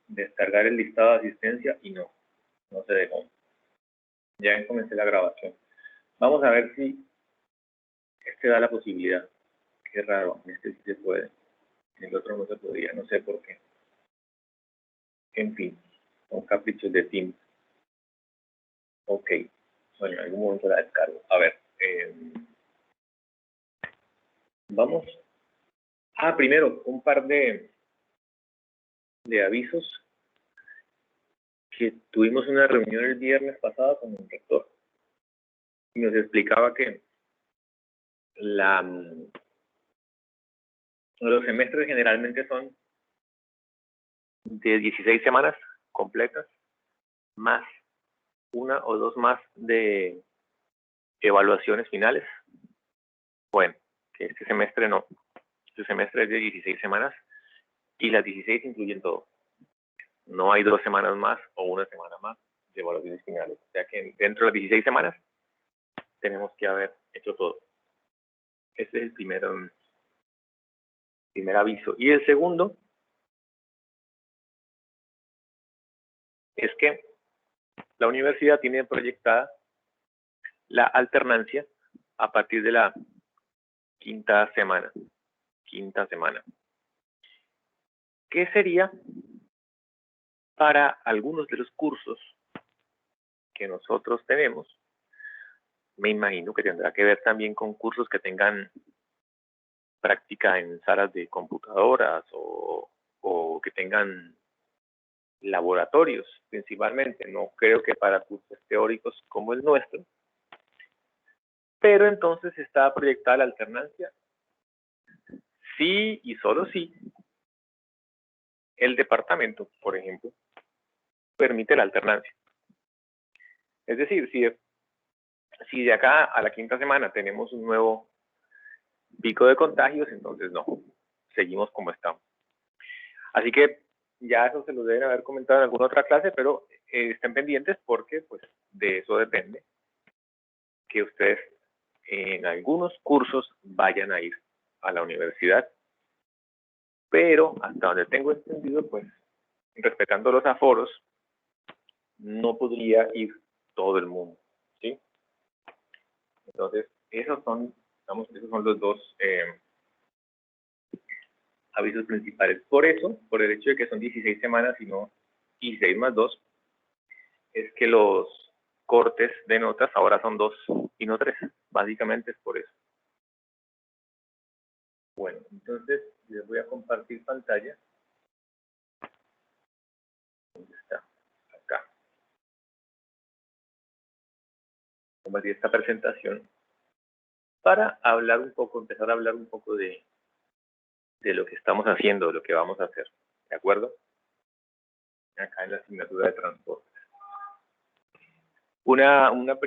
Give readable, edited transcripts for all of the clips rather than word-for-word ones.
descargar el listado de asistencia y no se dejó. Ya comencé la grabación. Vamos a ver si este da la posibilidad. Qué raro, en este sí se puede. En el otro no se podía, no sé por qué. En fin, son caprichos de Teams. Ok, bueno, en algún momento la descargo. A ver, vamos. Primero, un par de avisos. Que tuvimos una reunión el viernes pasado con el rector y nos explicaba que los semestres generalmente son de 16 semanas completas, más una o dos más de evaluaciones finales. Bueno, que este semestre no. Este semestre es de 16 semanas y las 16 incluyen todo. No hay 2 semanas más o una semana más de evaluaciones finales. O sea que dentro de las 16 semanas tenemos que haber hecho todo. Ese es el primer aviso. Y el segundo es que la universidad tiene proyectada la alternancia a partir de la quinta semana. ¿Qué sería para algunos de los cursos que nosotros tenemos? Me imagino que tendrá que ver también con cursos que tengan práctica en salas de computadoras o que tengan laboratorios principalmente. No creo que para cursos teóricos como el nuestro. Pero entonces está proyectada la alternancia sí y solo sí el departamento, por ejemplo, permite la alternancia. Es decir, si de acá a la quinta semana tenemos un nuevo pico de contagios, entonces no, seguimos como estamos. Así que ya eso se lo deben haber comentado en alguna otra clase, pero estén pendientes porque pues de eso depende que ustedes en algunos cursos vayan a ir a la universidad. Pero hasta donde tengo entendido, pues respetando los aforos, no podría ir todo el mundo, ¿sí? Entonces, esos son los dos avisos principales. Por eso, por el hecho de que son 16 semanas y no 16 más 2, es que los cortes de notas ahora son 2 y no 3. Básicamente es por eso. Bueno, entonces les voy a compartir pantalla. ¿Dónde está? Acá. Compartir esta presentación para hablar un poco, empezar a hablar un poco de lo que estamos haciendo, de lo que vamos a hacer. ¿De acuerdo? Acá en la asignatura de transporte. Un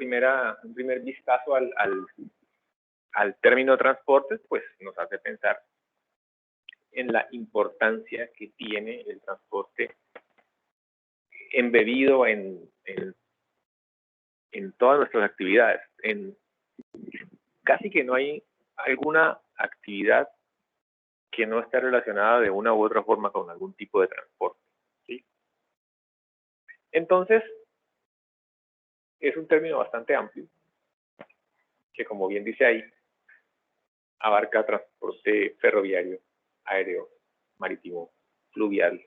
primer vistazo al término transporte, pues nos hace pensar en la importancia que tiene el transporte embebido en todas nuestras actividades. Casi que no hay alguna actividad que no esté relacionada de una u otra forma con algún tipo de transporte, ¿sí? Entonces, es un término bastante amplio, que como bien dice ahí, abarca transporte ferroviario, aéreo, marítimo, fluvial,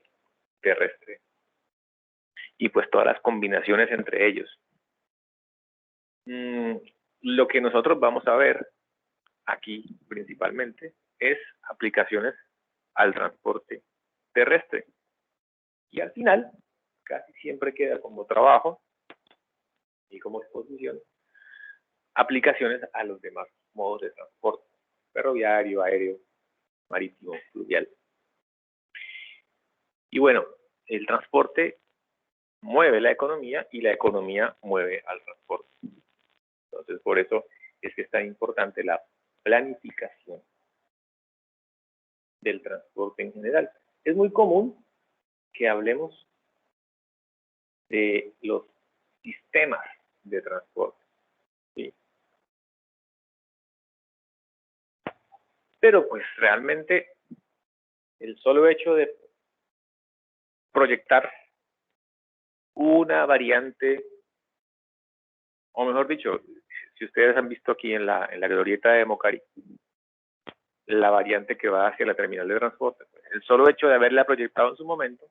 terrestre, y pues todas las combinaciones entre ellos. Lo que nosotros vamos a ver aquí principalmente es aplicaciones al transporte terrestre. Y al final, casi siempre queda como trabajo y como exposición aplicaciones a los demás modos de transporte, ferroviario, aéreo, marítimo, fluvial. Y bueno, el transporte mueve la economía y la economía mueve al transporte. Entonces, por eso es que es tan importante la planificación del transporte en general. Es muy común que hablemos de los sistemas de transporte, ¿sí? Pero pues realmente el solo hecho de proyectar una variante, o mejor dicho, si ustedes han visto aquí en la glorieta de Mocari, la variante que va hacia la terminal de transporte, el solo hecho de haberla proyectado en su momento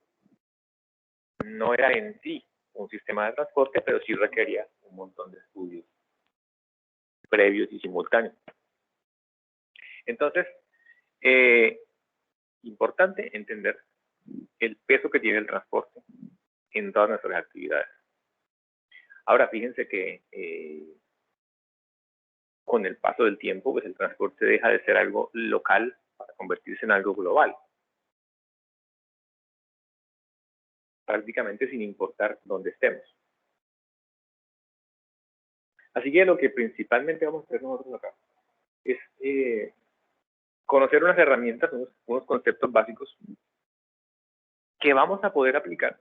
no era en sí un sistema de transporte, pero sí requería un montón de estudios previos y simultáneos. Entonces, importante entender el peso que tiene el transporte en todas nuestras actividades. Ahora, fíjense que con el paso del tiempo, pues el transporte deja de ser algo local para convertirse en algo global. Prácticamente sin importar dónde estemos. Así que lo que principalmente vamos a hacer nosotros acá es conocer unas herramientas, unos conceptos básicos que vamos a poder aplicar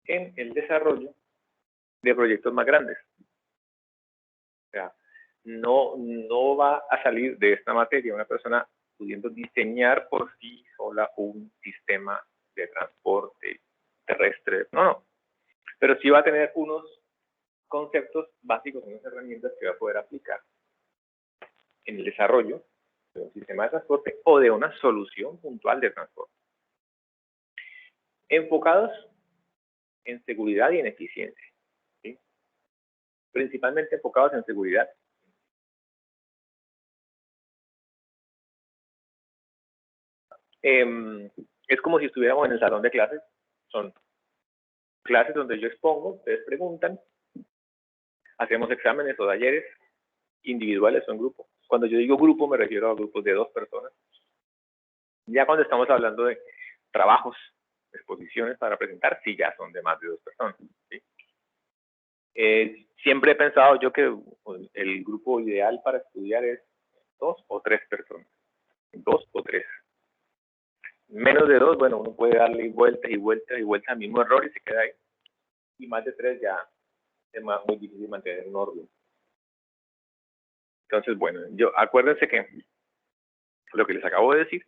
en el desarrollo de proyectos más grandes. O sea, no va a salir de esta materia una persona pudiendo diseñar por sí sola un sistema de transporte terrestre. No. Pero sí va a tener unos conceptos básicos, unas herramientas que va a poder aplicar en el desarrollo de un sistema de transporte o de una solución puntual de transporte. Enfocados en seguridad y en eficiencia. ¿Sí? Principalmente enfocados en seguridad. Es como si estuviéramos en el salón de clases. Son clases donde yo expongo, ustedes preguntan, hacemos exámenes o talleres individuales o en grupo. Cuando yo digo grupo me refiero a grupos de 2 personas. Ya cuando estamos hablando de trabajos, exposiciones para presentar, sí ya son de más de 2 personas. ¿Sí? Siempre he pensado yo que el grupo ideal para estudiar es 2 o 3 personas. 2 o 3. Menos de 2, bueno, uno puede darle vueltas y vueltas y vueltas al mismo error y se queda ahí. Y más de 3 ya es muy difícil mantener un orden. Entonces, bueno, acuérdense que lo que les acabo de decir,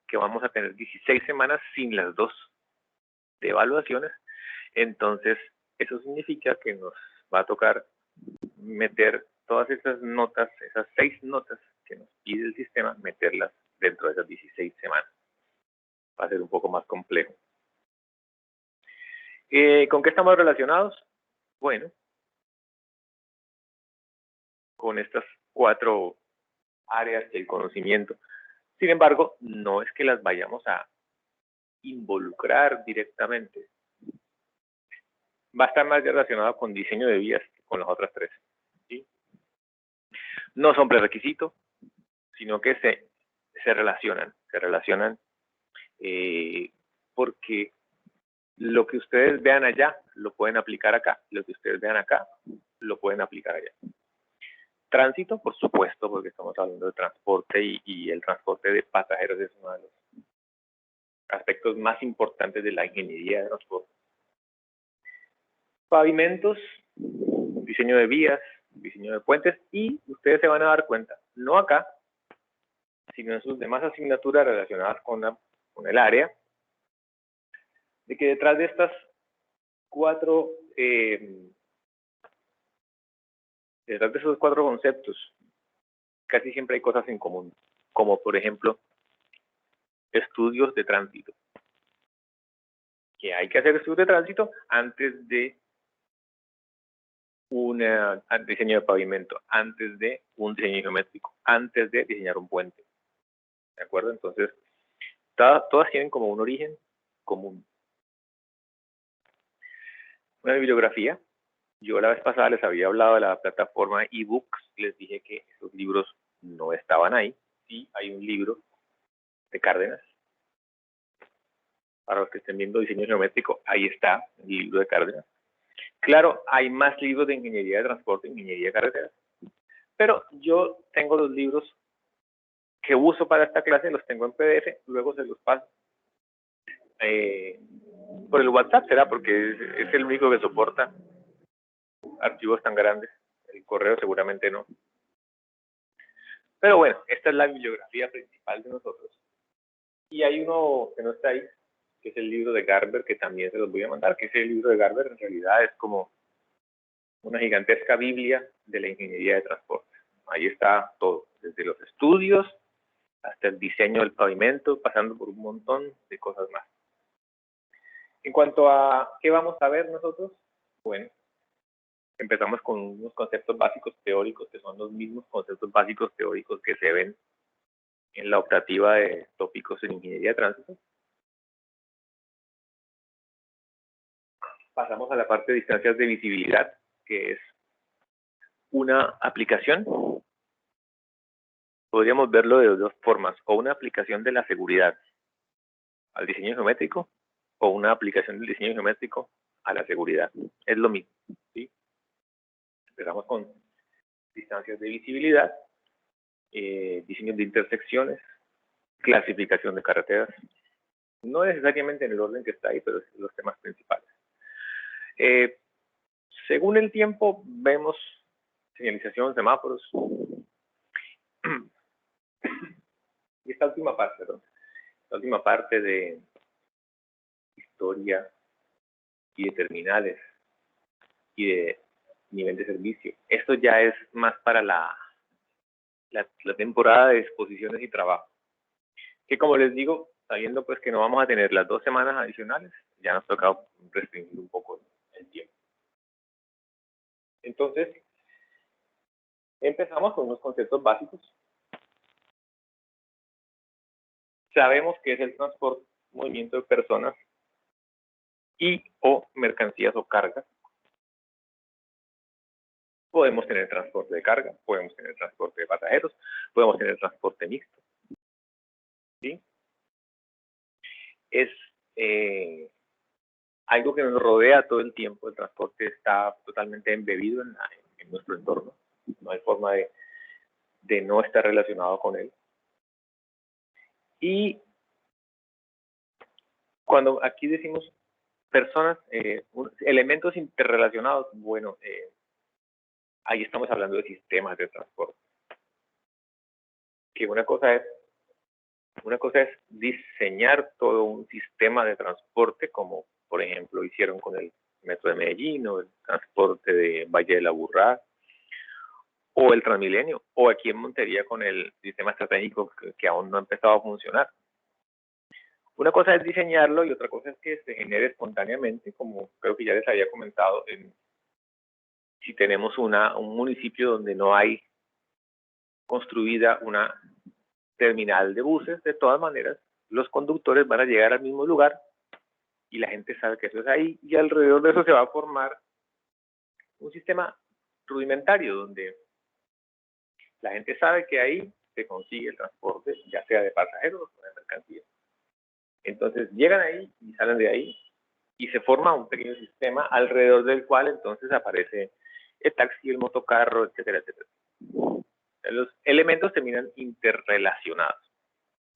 que vamos a tener 16 semanas sin las 2 de evaluaciones, entonces eso significa que nos va a tocar meter todas esas notas, esas 6 notas que nos pide el sistema, meterlas dentro de esas 16 semanas. Va a ser un poco más complejo. ¿Con qué estamos relacionados? Bueno, con estas 4 áreas del conocimiento. Sin embargo, no es que las vayamos a involucrar directamente. Va a estar más relacionado con diseño de vías que con las otras 3. ¿Sí? No son prerequisitos, sino que se relacionan. Se relacionan porque lo que ustedes vean allá lo pueden aplicar acá. Lo que ustedes vean acá lo pueden aplicar allá. Tránsito, por supuesto, porque estamos hablando de transporte y el transporte de pasajeros es uno de los aspectos más importantes de la ingeniería de transporte. Pavimentos, diseño de vías, diseño de puentes, y ustedes se van a dar cuenta, no acá, sino en sus demás asignaturas relacionadas con el área, de que detrás de estas 4, detrás de esos 4 conceptos, casi siempre hay cosas en común, como por ejemplo, estudios de tránsito. Que hay que hacer estudios de tránsito antes de un diseño de pavimento, antes de un diseño geométrico, antes de diseñar un puente. ¿De acuerdo? Entonces, todas tienen como un origen común. Una bibliografía. Yo la vez pasada les había hablado de la plataforma eBooks, les dije que esos libros no estaban ahí. Sí, hay un libro de Cárdenas. Para los que estén viendo diseño geométrico, ahí está el libro de Cárdenas. Claro, hay más libros de ingeniería de transporte, ingeniería de carreteras. Pero yo tengo los libros que uso para esta clase, los tengo en PDF, luego se los paso por el WhatsApp, será porque es el único que soporta archivos tan grandes. El correo seguramente no. Pero bueno, esta es la bibliografía principal de nosotros. Y hay uno que no está ahí, que es el libro de Garber, que también se los voy a mandar, que ese libro de Garber en realidad es como una gigantesca Biblia de la ingeniería de transporte. Ahí está todo, desde los estudios hasta el diseño del pavimento, pasando por un montón de cosas más. En cuanto a qué vamos a ver nosotros, bueno, empezamos con unos conceptos básicos teóricos, que son los mismos conceptos básicos teóricos que se ven en la optativa de tópicos en ingeniería de tránsito. Pasamos a la parte de distancias de visibilidad, que es una aplicación. Podríamos verlo de dos formas, o una aplicación de la seguridad al diseño geométrico, o una aplicación del diseño geométrico a la seguridad. Es lo mismo, ¿sí? Empezamos con distancias de visibilidad, diseños de intersecciones, clasificación de carreteras, no necesariamente en el orden que está ahí, pero es los temas principales. Según el tiempo, vemos señalización, semáforos. Y esta última parte, ¿no? La última parte de historia y de terminales y de nivel de servicio. Esto ya es más para la temporada de exposiciones y trabajo. Que como les digo, sabiendo pues que no vamos a tener las 2 semanas adicionales, ya nos toca restringir un poco el tiempo. Entonces, empezamos con unos conceptos básicos. Sabemos que es el transporte, movimiento de personas y o mercancías o cargas. Podemos tener transporte de carga, podemos tener transporte de pasajeros, podemos tener transporte mixto. ¿Sí? Es algo que nos rodea todo el tiempo. El transporte está totalmente embebido en nuestro entorno. No hay forma de no estar relacionado con él. Y cuando aquí decimos personas, elementos interrelacionados, bueno, ahí estamos hablando de sistemas de transporte. Que una cosa es diseñar todo un sistema de transporte, como por ejemplo hicieron con el metro de Medellín, o el transporte de Valle de la Burrá, o el Transmilenio, o aquí en Montería con el sistema estratégico que aún no ha empezado a funcionar. Una cosa es diseñarlo y otra cosa es que se genere espontáneamente, como creo que ya les había comentado, si tenemos un municipio donde no hay construida una terminal de buses, de todas maneras, los conductores van a llegar al mismo lugar y la gente sabe que eso es ahí, y alrededor de eso se va a formar un sistema rudimentario donde la gente sabe que ahí se consigue el transporte, ya sea de pasajeros o de mercancías. Entonces llegan ahí y salen de ahí y se forma un pequeño sistema alrededor del cual entonces aparece el taxi, el motocarro, etcétera, etcétera. Los elementos terminan interrelacionados.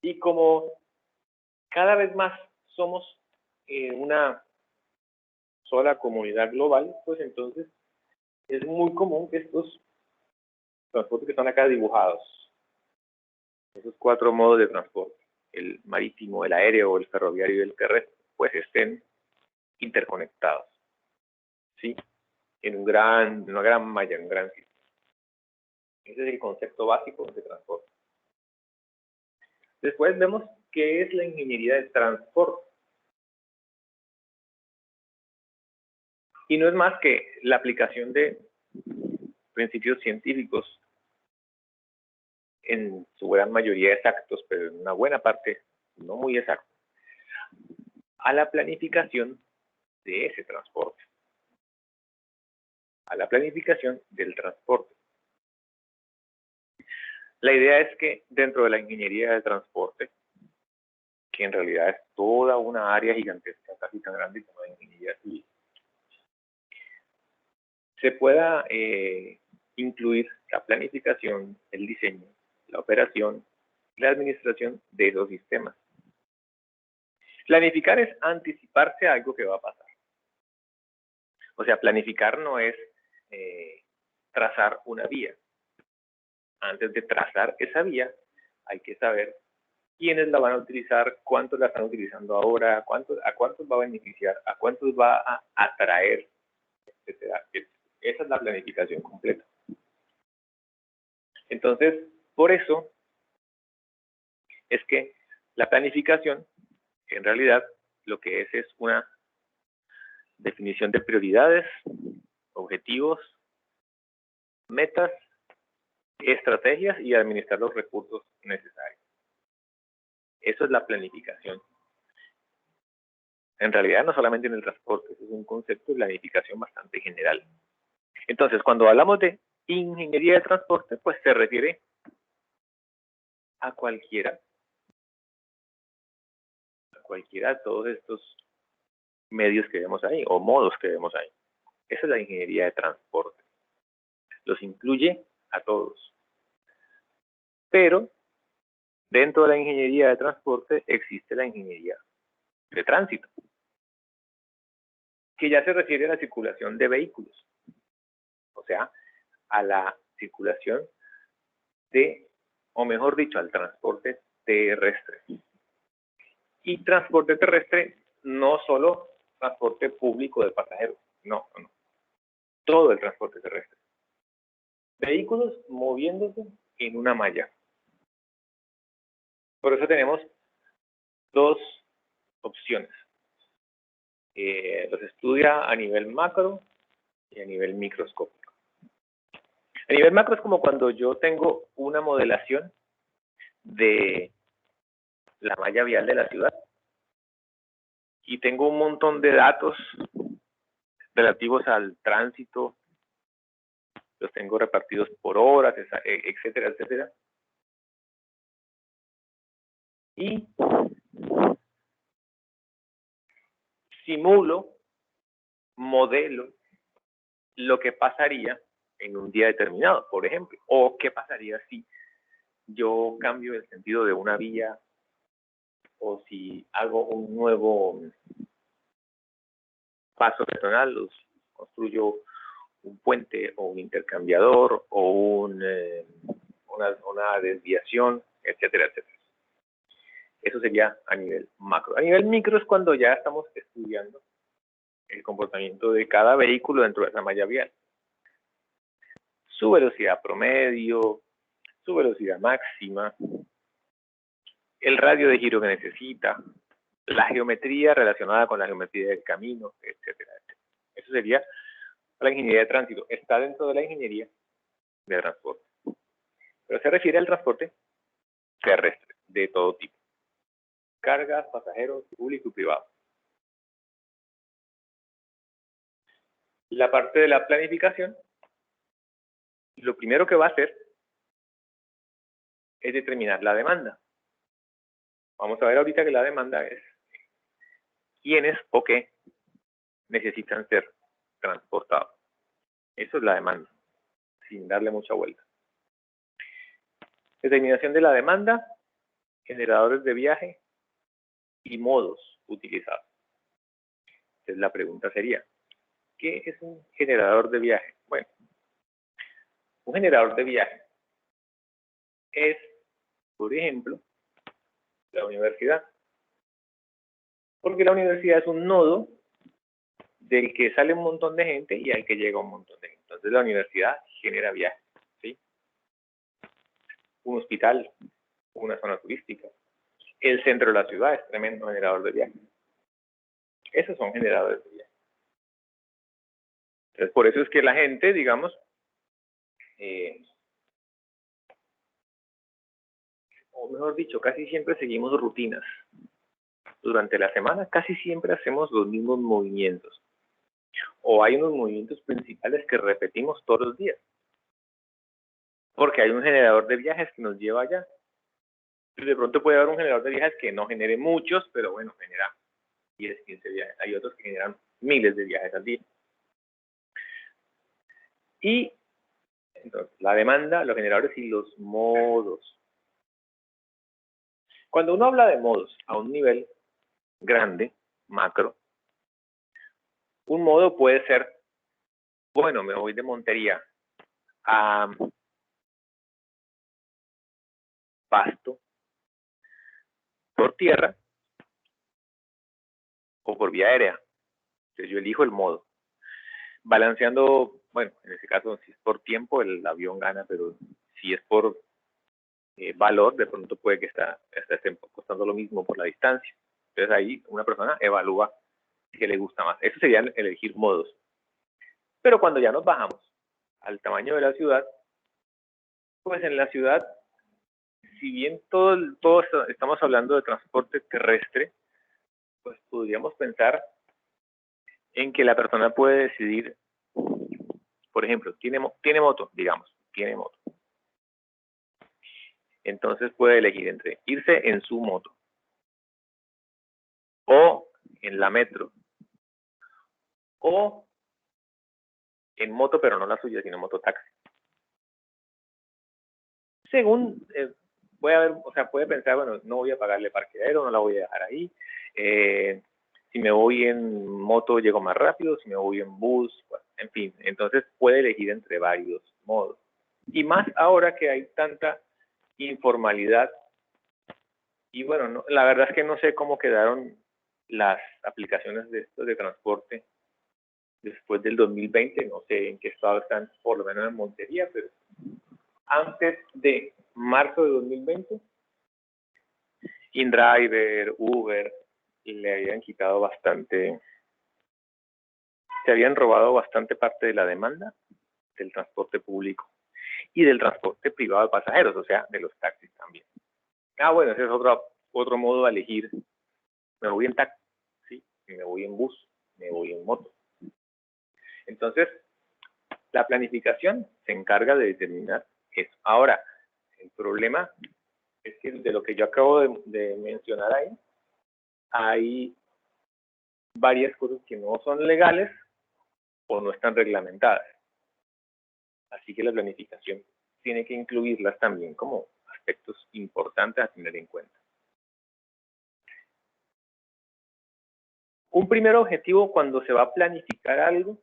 Y como cada vez más somos una sola comunidad global, pues entonces es muy común que estos transportes que están acá dibujados, esos 4 modos de transporte, el marítimo, el aéreo, el ferroviario y el terrestre, pues estén interconectados, ¿sí? En una gran malla, en un gran sistema. Ese es el concepto básico de transporte. Después vemos qué es la ingeniería de transporte. Y no es más que la aplicación de principios científicos, en su gran mayoría exactos, pero en una buena parte no muy exactos, a la planificación de ese transporte, a la planificación del transporte. La idea es que dentro de la ingeniería de transporte, que en realidad es toda una área gigantesca, casi tan grande como la ingeniería civil, se pueda incluir la planificación, el diseño, la operación y la administración de esos sistemas. Planificar es anticiparse a algo que va a pasar. O sea, planificar no es trazar una vía. Antes de trazar esa vía, hay que saber quiénes la van a utilizar, cuántos la están utilizando ahora, a cuántos va a beneficiar, a cuántos va a atraer, etcétera. Esa es la planificación completa. Entonces, por eso es que la planificación, en realidad, lo que es una definición de prioridades, objetivos, metas, estrategias y administrar los recursos necesarios. Eso es la planificación. En realidad, no solamente en el transporte, eso es un concepto de planificación bastante general. Entonces, cuando hablamos de ingeniería de transporte, pues se refiere a cualquiera de todos estos medios que vemos ahí, o modos que vemos ahí. Esa es la ingeniería de transporte. Los incluye a todos. Pero, dentro de la ingeniería de transporte, existe la ingeniería de tránsito, que ya se refiere a la circulación de vehículos. O sea, a la circulación de, o mejor dicho, al transporte terrestre. Y transporte terrestre, no solo transporte público de pasajeros, no. Todo el transporte terrestre. Vehículos moviéndose en una malla. Por eso tenemos dos opciones. Los estudia a nivel macro y a nivel microscópico. A nivel macro es como cuando yo tengo una modelación de la malla vial de la ciudad y tengo un montón de datos relativos al tránsito, los tengo repartidos por horas, etcétera, etcétera. Y simulo, modelo lo que pasaría en un día determinado, por ejemplo, o qué pasaría si yo cambio el sentido de una vía, o si hago un nuevo paso peatonal, construyo un puente o un intercambiador o una desviación, etcétera, etcétera. Eso sería a nivel macro. A nivel micro es cuando ya estamos estudiando el comportamiento de cada vehículo dentro de esa malla vial. Su velocidad promedio, su velocidad máxima, el radio de giro que necesita, la geometría relacionada con la geometría del camino, etcétera, etcétera. Eso sería la ingeniería de tránsito. Está dentro de la ingeniería de transporte. Pero se refiere al transporte terrestre, de todo tipo. Cargas, pasajeros, público y privado. La parte de la planificación, lo primero que va a hacer es determinar la demanda. Vamos a ver ahorita que la demanda es quiénes o qué necesitan ser transportados. Eso es la demanda, sin darle mucha vuelta. Determinación de la demanda, generadores de viaje y modos utilizados. Entonces la pregunta sería, ¿qué es un generador de viaje? Bueno, un generador de viaje es, por ejemplo, la universidad. Porque la universidad es un nodo del que sale un montón de gente y al que llega un montón de gente. Entonces la universidad genera viajes, ¿sí? Un hospital, una zona turística. El centro de la ciudad es tremendo generador de viajes. Esos son generadores de viajes. Entonces por eso es que la gente, digamos, o mejor dicho, casi siempre seguimos rutinas. Durante la semana casi siempre hacemos los mismos movimientos. O hay unos movimientos principales que repetimos todos los días. Porque hay un generador de viajes que nos lleva allá. De pronto puede haber un generador de viajes que no genere muchos, pero bueno, genera 10, 15 viajes. Hay otros que generan miles de viajes al día. Y entonces, la demanda, los generadores y los modos. Cuando uno habla de modos a un nivel grande, macro, un modo puede ser, bueno, me voy de Montería a Pasto por tierra o por vía aérea. Entonces yo elijo el modo. Balanceando, bueno, en ese caso, si es por tiempo, el avión gana, pero si es por valor, de pronto puede que esté costando lo mismo por la distancia. Entonces ahí una persona evalúa qué le gusta más. Eso sería elegir modos. Pero cuando ya nos bajamos al tamaño de la ciudad, pues en la ciudad, si bien todo estamos hablando de transporte terrestre, pues podríamos pensar en que la persona puede decidir, por ejemplo, tiene moto, digamos, tiene moto. Entonces puede elegir entre irse en su moto o en la metro o en moto, pero no la suya, sino mototaxi. Según, puede pensar, bueno, no voy a pagarle parqueadero, no la voy a dejar ahí. Si me voy en moto llego más rápido, si me voy en bus, bueno, en fin. Entonces puede elegir entre varios modos. Y más ahora que hay tanta informalidad. Y bueno, la verdad es que no sé cómo quedaron las aplicaciones de estos de transporte después del 2020, no sé en qué estado están, por lo menos en Montería, pero antes de marzo de 2020, InDriver, Uber, le habían quitado bastante, se habían robado bastante parte de la demanda del transporte público y del transporte privado de pasajeros, o sea, de los taxis también. Bueno, ese es otro modo de elegir. Me voy en taxi, me voy en bus, me voy en moto. Entonces, la planificación se encarga de determinar eso. Ahora, el problema es que de lo que yo acabo de mencionar ahí, hay varias cosas que no son legales o no están reglamentadas. Así que la planificación tiene que incluirlas también como aspectos importantes a tener en cuenta. Un primer objetivo cuando se va a planificar algo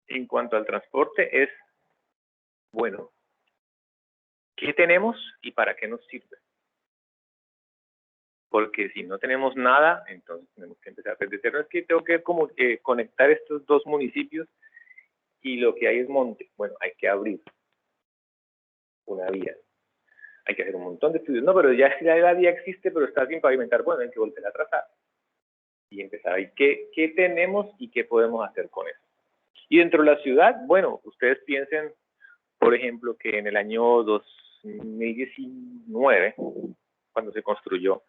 en cuanto al transporte es, bueno, ¿qué tenemos y para qué nos sirve? Porque si no tenemos nada, entonces tenemos que empezar desde cero. Es que tengo que conectar estos dos municipios y lo que hay es monte. Bueno, hay que abrir una vía. Hay que hacer un montón de estudios. No, pero ya la vía existe, pero está sin pavimentar. Bueno, hay que volver a trazar y empezar ahí. ¿Qué tenemos y qué podemos hacer con eso? Y dentro de la ciudad, bueno, ustedes piensen, por ejemplo, que en el año 2019, cuando se construyó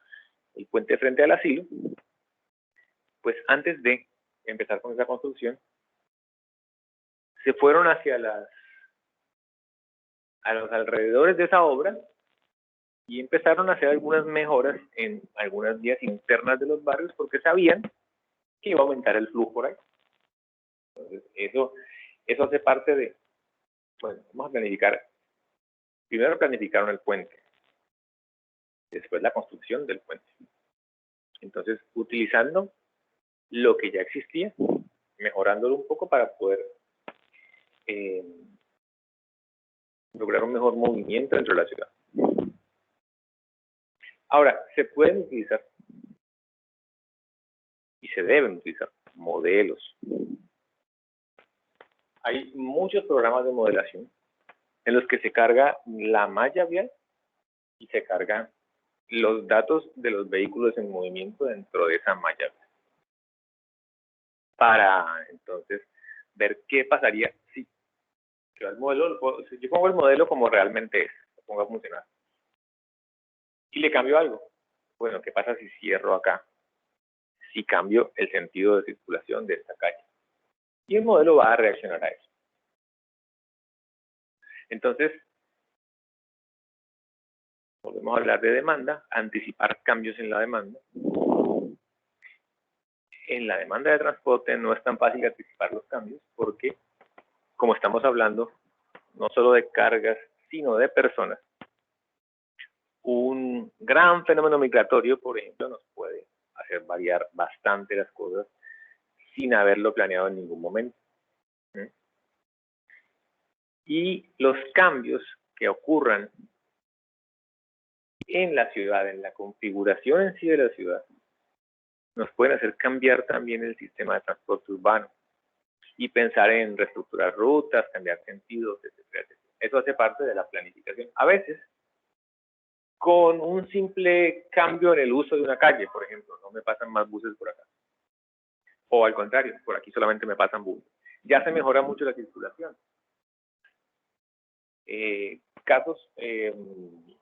el puente frente al asilo, pues antes de empezar con esa construcción, se fueron hacia a los alrededores de esa obra y empezaron a hacer algunas mejoras en algunas vías internas de los barrios porque sabían que iba a aumentar el flujo por ahí. Entonces, eso hace parte de, bueno, vamos a planificar. Primero planificaron el puente, después la construcción del puente. Entonces, utilizando lo que ya existía, mejorándolo un poco para poder lograr un mejor movimiento dentro de la ciudad. Ahora, se pueden utilizar y se deben utilizar modelos. Hay muchos programas de modelación en los que se carga la malla vial y se cargan los datos de los vehículos en movimiento dentro de esa malla vial. Para entonces ver qué pasaría si yo pongo el modelo como realmente es, lo pongo a funcionar. Y le cambio algo. Bueno, ¿qué pasa si cierro acá? Si cambio el sentido de circulación de esta calle. Y el modelo va a reaccionar a eso. Entonces, volvemos a hablar de demanda, anticipar cambios en la demanda. En la demanda de transporte no es tan fácil anticipar los cambios porque, como estamos hablando, no solo de cargas, sino de personas, un gran fenómeno migratorio, por ejemplo, nos puede hacer variar bastante las cosas sin haberlo planeado en ningún momento. Y los cambios que ocurran en la ciudad, en la configuración en sí de la ciudad, nos pueden hacer cambiar también el sistema de transporte urbano y pensar en reestructurar rutas, cambiar sentidos, etcétera, etcétera. Eso hace parte de la planificación. A veces, con un simple cambio en el uso de una calle, por ejemplo, no me pasan más buses por acá. O al contrario, por aquí solamente me pasan buses. Ya se mejora mucho la circulación. Casos en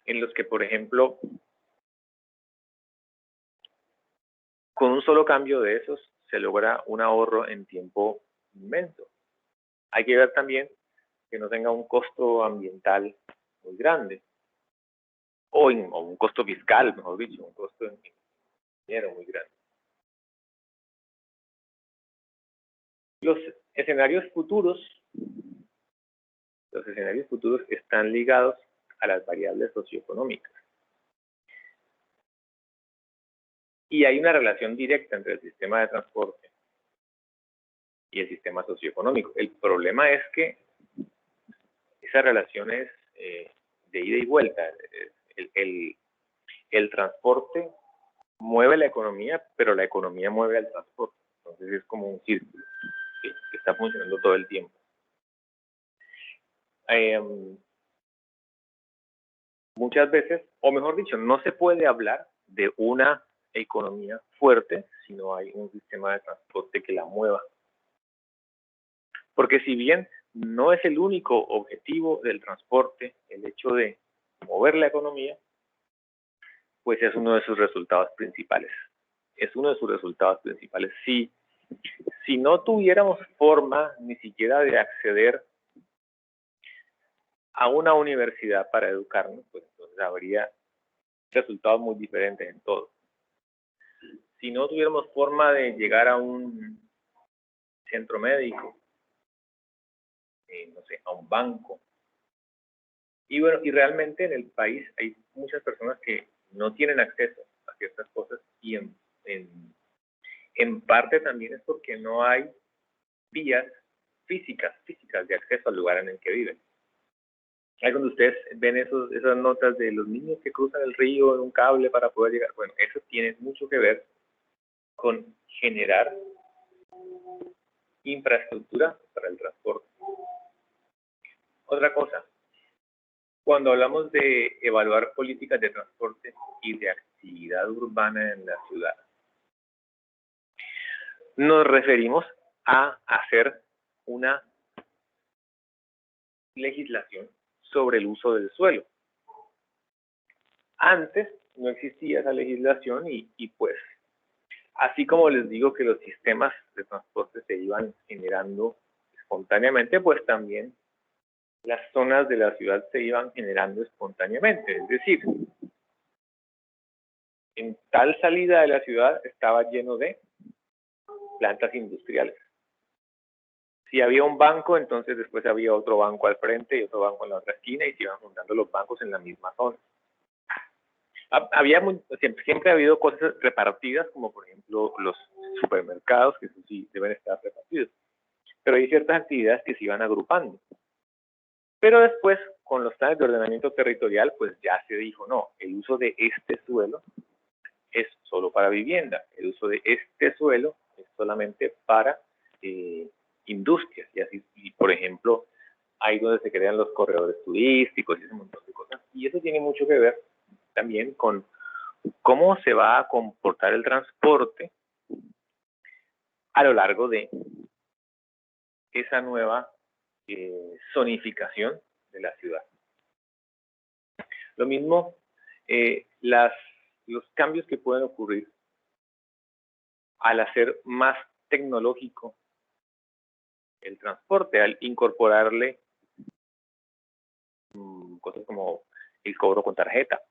los que, por ejemplo, con un solo cambio de esos se logra un ahorro en tiempo inmenso. Hay que ver también que no tenga un costo ambiental muy grande o un costo fiscal, mejor dicho, un costo en dinero muy grande. Los escenarios futuros están ligados a las variables socioeconómicas. Y hay una relación directa entre el sistema de transporte y el sistema socioeconómico. El problema es que esa relación es de ida y vuelta. El transporte mueve la economía, pero la economía mueve al transporte. Entonces es como un círculo que está funcionando todo el tiempo. Muchas veces, o mejor dicho, no se puede hablar de una economía fuerte si no hay un sistema de transporte que la mueva. Porque si bien no es el único objetivo del transporte el hecho de mover la economía, pues es uno de sus resultados principales. Es uno de sus resultados principales. Si no tuviéramos forma ni siquiera de acceder a una universidad para educarnos, pues entonces habría resultados muy diferentes en todo. Si no tuviéramos forma de llegar a un centro médico, no sé, a un banco, y bueno, y realmente en el país hay muchas personas que no tienen acceso a ciertas cosas y en parte también es porque no hay vías físicas de acceso al lugar en el que viven. Ahí donde ustedes ven esas notas de los niños que cruzan el río en un cable para poder llegar. Bueno, eso tiene mucho que ver con generar infraestructura para el transporte. Otra cosa, cuando hablamos de evaluar políticas de transporte y de actividad urbana en la ciudad, nos referimos a hacer una legislación sobre el uso del suelo. Antes no existía esa legislación y pues, así como les digo que los sistemas de transporte se iban generando espontáneamente, pues también las zonas de la ciudad se iban generando espontáneamente. Es decir, en tal salida de la ciudad estaba lleno de plantas industriales. Si había un banco, entonces después había otro banco al frente y otro banco en la otra esquina y se iban juntando los bancos en la misma zona. Siempre ha habido cosas repartidas, como por ejemplo los supermercados, que eso sí deben estar repartidos. Pero hay ciertas actividades que se iban agrupando. Pero después, con los planes de ordenamiento territorial, pues ya se dijo, no, el uso de este suelo es solo para vivienda, el uso de este suelo es solamente para industrias, y así, y por ejemplo, ahí donde se crean los corredores turísticos y ese montón de cosas. Y eso tiene mucho que ver también con cómo se va a comportar el transporte a lo largo de esa nueva zonificación de la ciudad. Lo mismo, los cambios que pueden ocurrir al hacer más tecnológico el transporte, al incorporarle cosas como el cobro con tarjeta,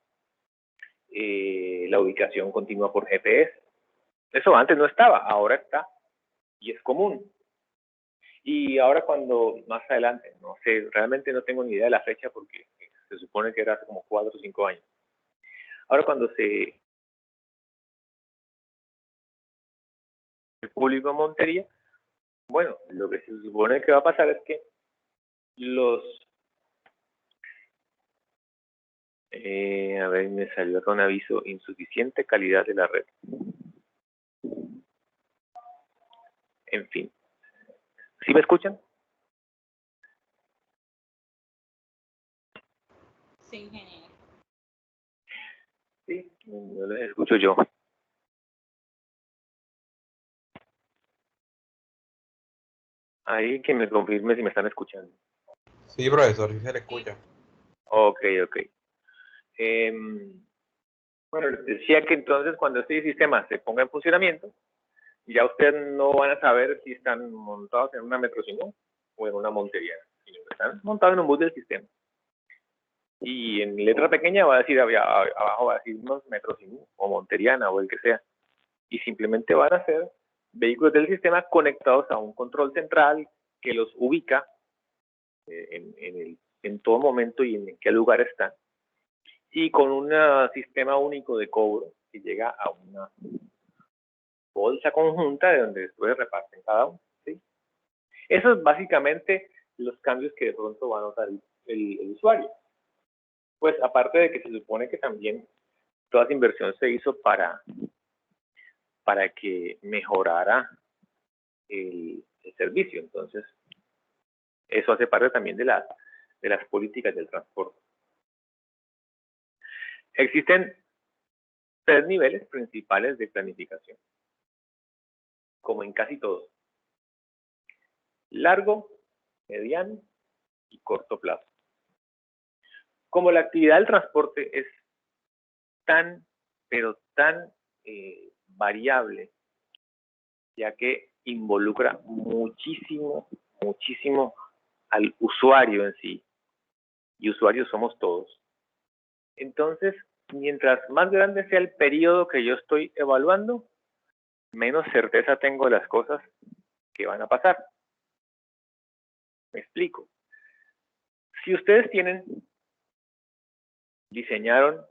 la ubicación continua por GPS. Eso antes no estaba, ahora está y es común. Y ahora cuando más adelante, no sé, realmente no tengo ni idea de la fecha porque se supone que era hace como 4 o 5 años. Ahora cuando el público en Montería, bueno, lo que se supone que va a pasar es que A ver, me salió acá un aviso, insuficiente calidad de la red. En fin. ¿Sí me escuchan? Sí, ingeniero. Sí, no les escucho yo. Ahí que me confirme si me están escuchando. Sí, profesor, sí se le escucha. Ok. Bueno, les decía que entonces cuando este sistema se ponga en funcionamiento, ya ustedes no van a saber si están montados en una Metrosino o en una Montería, sino que están montados en un bus del sistema. Y en letra pequeña va a decir, abajo va a decir unos Metrosino o Monteriana o el que sea. Y simplemente van a ser vehículos del sistema conectados a un control central que los ubica en todo momento y en qué lugar están. Y con un sistema único de cobro que llega a una bolsa conjunta de donde después reparten cada uno. ¿Sí? Eso es básicamente los cambios que de pronto va a notar el usuario. Pues aparte de que se supone que también toda esa inversión se hizo para que mejorara el servicio. Entonces, eso hace parte también de las políticas del transporte. Existen 3 niveles principales de planificación, como en casi todos: largo, mediano y corto plazo. Como la actividad del transporte es tan, pero tan variable, ya que involucra muchísimo al usuario en sí, y usuarios somos todos. Entonces, mientras más grande sea el periodo que yo estoy evaluando, menos certeza tengo de las cosas que van a pasar. Me explico. Si ustedes diseñaron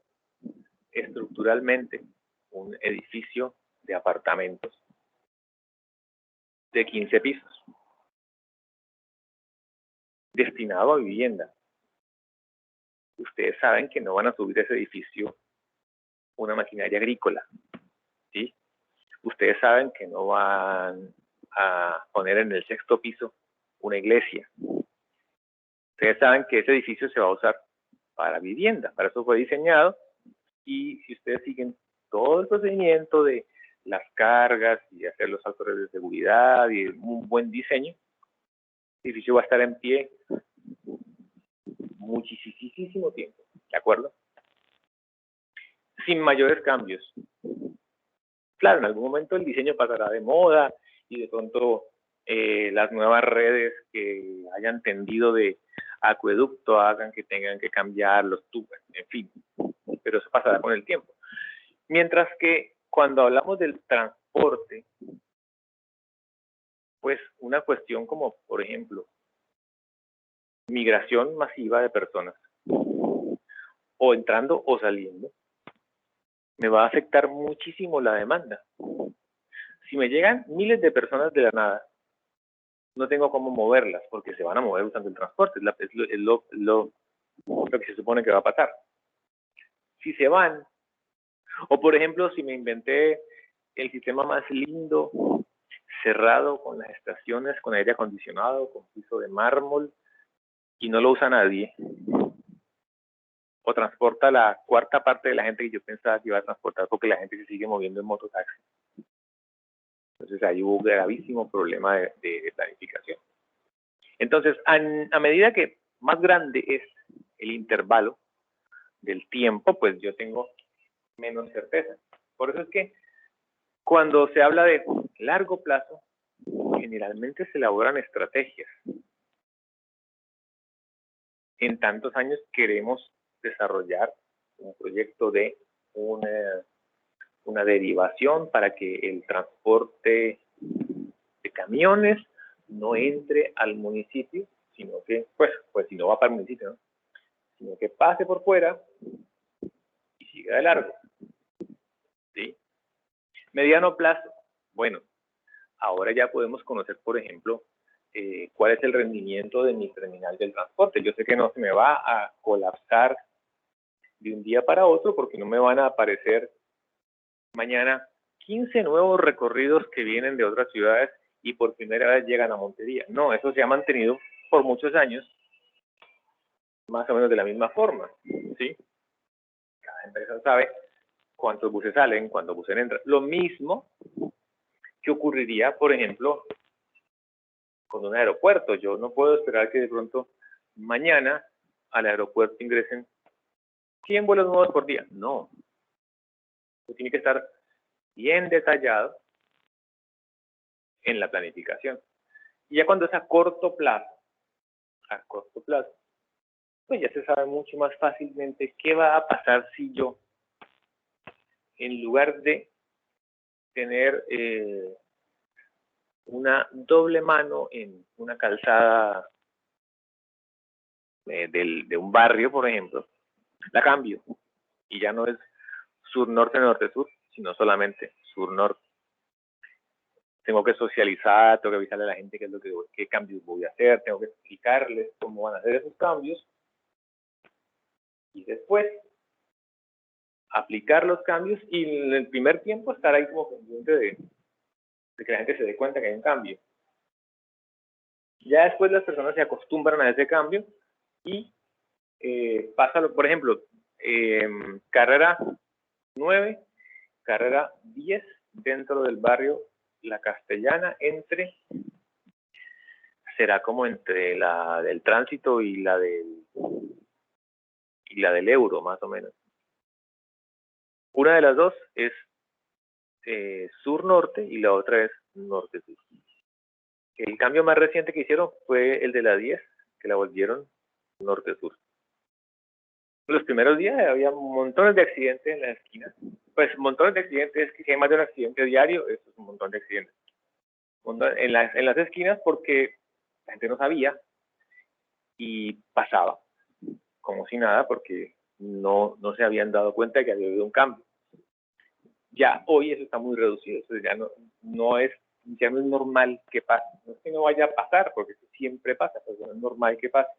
estructuralmente un edificio de apartamentos de 15 pisos, destinado a vivienda, ustedes saben que no van a subir a ese edificio una maquinaria agrícola, ¿sí? Ustedes saben que no van a poner en el 6º piso una iglesia. Ustedes saben que ese edificio se va a usar para vivienda, para eso fue diseñado, y si ustedes siguen todo el procedimiento de las cargas y hacer los factores de seguridad y un buen diseño, el edificio va a estar en pie muchísimo tiempo, ¿de acuerdo? Sin mayores cambios. Claro, en algún momento el diseño pasará de moda y de pronto las nuevas redes que hayan tendido de acueducto hagan que tengan que cambiar los tubos, en fin, pero eso pasará con el tiempo. Mientras que cuando hablamos del transporte, pues una cuestión como, por ejemplo, migración masiva de personas, o entrando o saliendo, me va a afectar muchísimo la demanda. Si me llegan miles de personas de la nada, no tengo cómo moverlas, porque se van a mover usando el transporte, es lo que se supone que va a pasar. Si se van, o por ejemplo, si me inventé el sistema más lindo, cerrado, con las estaciones, con aire acondicionado, con piso de mármol, y no lo usa nadie, o transporta la 4ª parte de la gente que yo pensaba que iba a transportar, porque la gente se sigue moviendo en mototaxi. Entonces ahí hubo un gravísimo problema de planificación. Entonces, a medida que más grande es el intervalo del tiempo, pues yo tengo menos certeza. Por eso es que cuando se habla de largo plazo, generalmente se elaboran estrategias. En tantos años queremos desarrollar un proyecto de una derivación para que el transporte de camiones no entre al municipio, sino que, pues si no va para el municipio, ¿no? Sino que pase por fuera y siga de largo. ¿Sí? Mediano plazo. Bueno, ahora ya podemos conocer, por ejemplo, cuál es el rendimiento de mi terminal del transporte. Yo sé que no se me va a colapsar de un día para otro, porque no me van a aparecer mañana 15 nuevos recorridos que vienen de otras ciudades y por primera vez llegan a Montería. No, eso se ha mantenido por muchos años, más o menos de la misma forma, ¿sí? Cada empresa sabe cuántos buses salen, cuántos buses entran. Lo mismo que ocurriría, por ejemplo, con un aeropuerto. Yo no puedo esperar que de pronto mañana al aeropuerto ingresen 100 vuelos nuevos por día. No. Eso tiene que estar bien detallado en la planificación. Y ya cuando es a corto plazo, pues ya se sabe mucho más fácilmente qué va a pasar si yo, en lugar de tener una doble mano en una calzada de un barrio, por ejemplo, la cambio y ya no es sur-norte, norte-sur, sino solamente sur-norte. Tengo que socializar, tengo que avisarle a la gente qué cambios voy a hacer, tengo que explicarles cómo van a hacer esos cambios y después aplicar los cambios y en el primer tiempo estar ahí como pendiente de que la gente se dé cuenta que hay un cambio. Ya después las personas se acostumbran a ese cambio y pasa, por ejemplo, carrera 9, carrera 10 dentro del barrio La Castellana, será como entre la del tránsito y la del euro, más o menos. Una de las dos es sur-norte y la otra es norte-sur. El cambio más reciente que hicieron fue el de la 10, que la volvieron norte-sur. Los primeros días había montones de accidentes en las esquinas. Pues montones de accidentes, que si hay más de un accidente diario, eso es un montón de accidentes. En las esquinas porque la gente no sabía y pasaba como si nada porque no se habían dado cuenta de que había habido un cambio. Ya hoy eso está muy reducido, eso ya no es normal que pase. No es que no vaya a pasar, porque eso siempre pasa, pero no es normal que pase.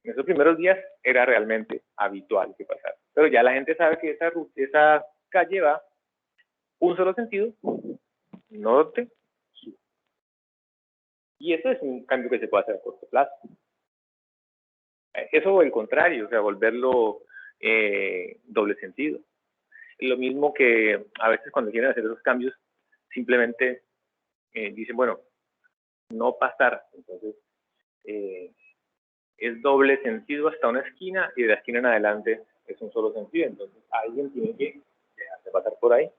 En esos primeros días era realmente habitual que pasara. Pero ya la gente sabe que esa calle va un solo sentido, norte, sur. Y eso es un cambio que se puede hacer a corto plazo. Eso o el contrario, o sea, volverlo doble sentido. Lo mismo que a veces cuando quieren hacer esos cambios, simplemente dicen, bueno, no pasar. Entonces, es doble sentido hasta una esquina y de la esquina en adelante es un solo sentido. Entonces, alguien tiene que dejarse pasar por ahí.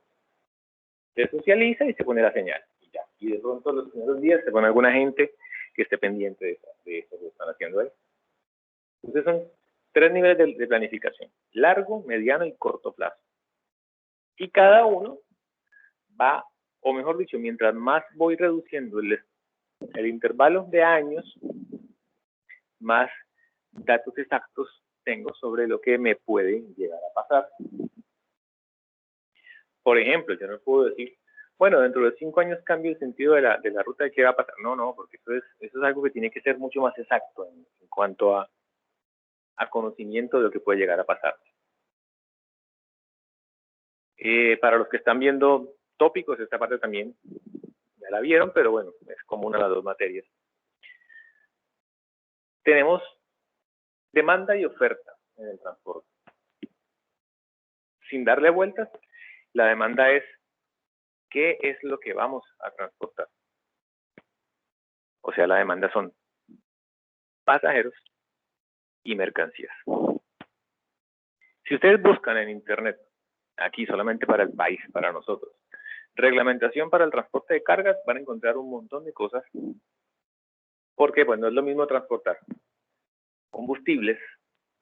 Se socializa y se pone la señal. Y ya. Y de pronto los primeros días se pone alguna gente que esté pendiente de eso que están haciendo ahí. Entonces son 3 niveles de planificación: largo, mediano y corto plazo. Y cada uno va, o mejor dicho, mientras más voy reduciendo el intervalo de años, más datos exactos tengo sobre lo que me puede llegar a pasar. Por ejemplo, yo no puedo decir, bueno, dentro de 5 años cambio el sentido de la ruta de qué va a pasar. No, porque eso es algo que tiene que ser mucho más exacto en cuanto a conocimiento de lo que puede llegar a pasar. Para los que están viendo tópicos, esta parte también ya la vieron, pero bueno, es común a las dos materias. Tenemos demanda y oferta en el transporte. Sin darle vueltas, la demanda es ¿qué es lo que vamos a transportar? O sea, la demanda son pasajeros y mercancías. Si ustedes buscan en internet, aquí solamente para el país, para nosotros, reglamentación para el transporte de cargas, van a encontrar un montón de cosas. Porque pues no es lo mismo transportar combustibles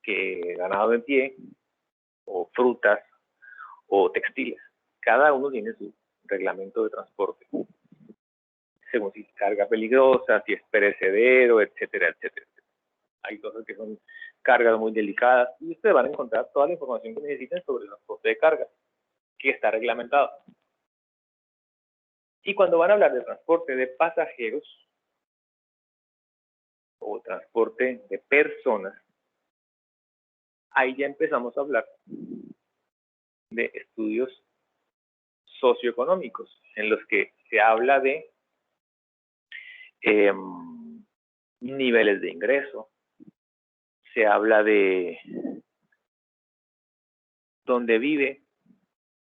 que ganado en pie, o frutas, o textiles. Cada uno tiene su reglamento de transporte, según si es carga peligrosa, si es perecedero, etcétera, etcétera. Hay cosas que son cargas muy delicadas y ustedes van a encontrar toda la información que necesiten sobre el transporte de carga, que está reglamentado. Y cuando van a hablar de transporte de pasajeros o transporte de personas, ahí ya empezamos a hablar de estudios socioeconómicos, en los que se habla de niveles de ingreso, se habla de dónde vive,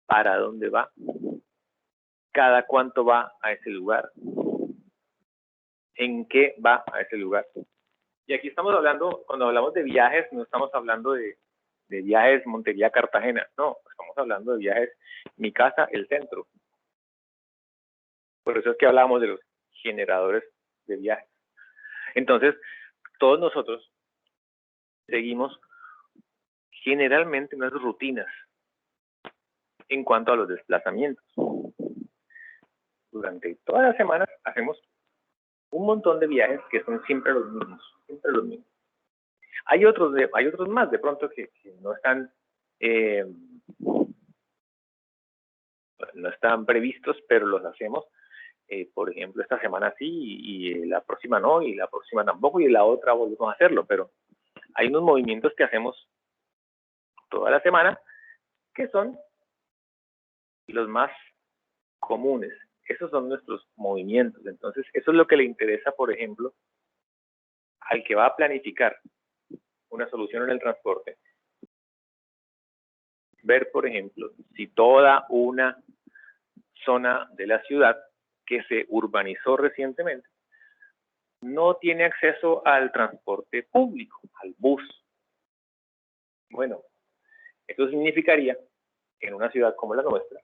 para dónde va, cada cuánto va a ese lugar, en qué va a ese lugar. Y aquí estamos hablando, cuando hablamos de viajes, no estamos hablando de viajes Montería-Cartagena, no, estamos hablando de viajes mi casa, el centro. Por eso es que hablábamos de los generadores de viajes. Entonces, todos nosotros seguimos generalmente unas rutinas en cuanto a los desplazamientos. Durante todas las semanas hacemos un montón de viajes que son siempre los mismos, siempre los mismos. Hay otros más de pronto que no están no están previstos, pero los hacemos. Por ejemplo, esta semana sí, y la próxima no, y la próxima tampoco, y la otra volvemos a hacerlo, pero hay unos movimientos que hacemos toda la semana que son los más comunes. Esos son nuestros movimientos. Entonces, eso es lo que le interesa, por ejemplo, al que va a planificar una solución en el transporte. Ver, por ejemplo, si toda una zona de la ciudad que se urbanizó recientemente no tiene acceso al transporte público, al bus. Bueno, eso significaría, en una ciudad como la nuestra,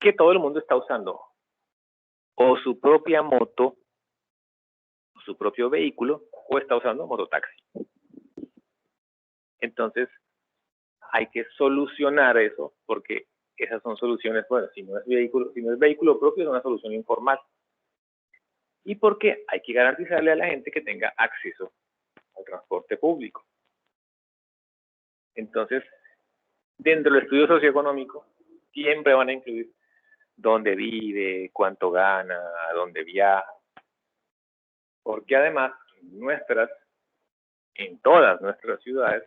que todo el mundo está usando o su propia moto, o su propio vehículo, o está usando mototaxi. Entonces, hay que solucionar eso, porque esas son soluciones, bueno, si no es vehículo propio, es una solución informal. Y porque hay que garantizarle a la gente que tenga acceso al transporte público. Entonces, dentro del estudio socioeconómico, siempre van a incluir dónde vive, cuánto gana, a dónde viaja. Porque además, en todas nuestras ciudades,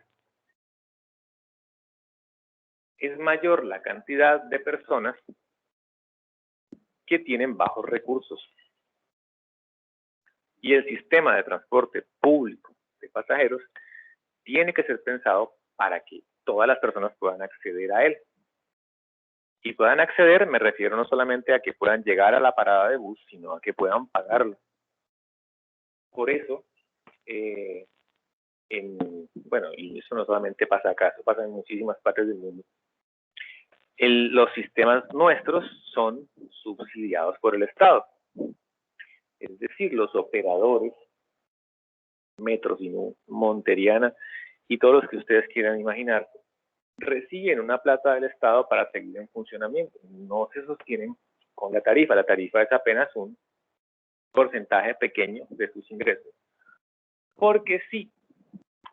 es mayor la cantidad de personas que tienen bajos recursos. Y el sistema de transporte público de pasajeros tiene que ser pensado para que todas las personas puedan acceder a él. Y puedan acceder, me refiero no solamente a que puedan llegar a la parada de bus, sino a que puedan pagarlo. Por eso, bueno, y eso no solamente pasa acá, eso pasa en muchísimas partes del mundo. Los sistemas nuestros son subsidiados por el Estado. Es decir, los operadores, Metros y Monteriana y todos los que ustedes quieran imaginar, reciben una plata del Estado para seguir en funcionamiento. No se sostienen con la tarifa. La tarifa es apenas un porcentaje pequeño de sus ingresos. Porque si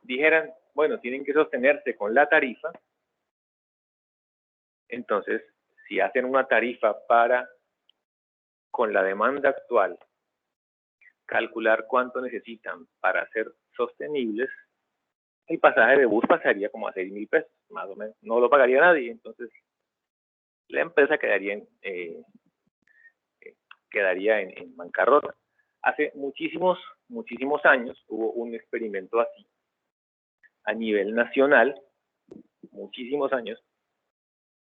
dijeran, bueno, tienen que sostenerse con la tarifa, entonces, si hacen una tarifa para, con la demanda actual, calcular cuánto necesitan para ser sostenibles, el pasaje de bus pasaría como a 6.000 pesos, más o menos. No lo pagaría nadie, entonces la empresa quedaría en bancarrota. Hace muchísimos años hubo un experimento así, a nivel nacional, muchísimos años,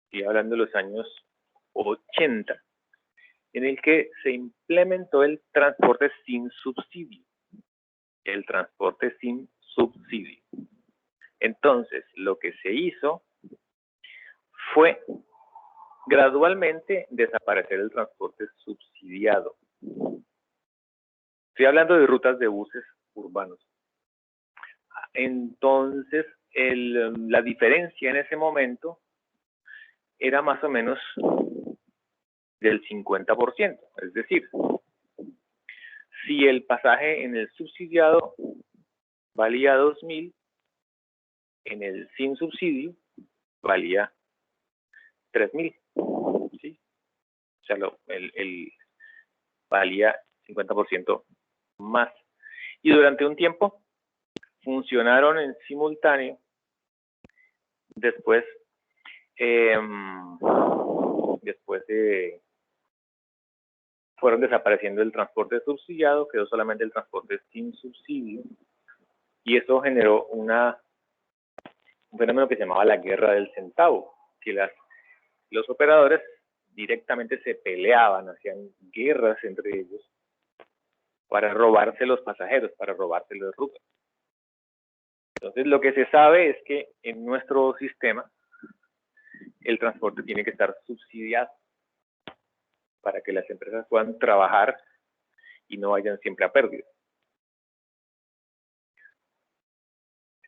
estoy hablando de los años 80, en el que se implementó el transporte sin subsidio. El transporte sin subsidio. Entonces, lo que se hizo fue gradualmente desaparecer el transporte subsidiado. Estoy hablando de rutas de buses urbanos. Entonces, la diferencia en ese momento era más o menos del 50%. Es decir, si el pasaje en el subsidiado valía 2.000, en el sin subsidio valía 3.000. ¿Sí? O sea, valía 50% más. Y durante un tiempo funcionaron en simultáneo Después, fueron desapareciendo el transporte subsidiado, quedó solamente el transporte sin subsidio, y eso generó un fenómeno que se llamaba la guerra del centavo, que los operadores directamente se peleaban, hacían guerras entre ellos para robarse los pasajeros, para robarse las rutas. Entonces, lo que se sabe es que en nuestro sistema el transporte tiene que estar subsidiado para que las empresas puedan trabajar y no vayan siempre a pérdida.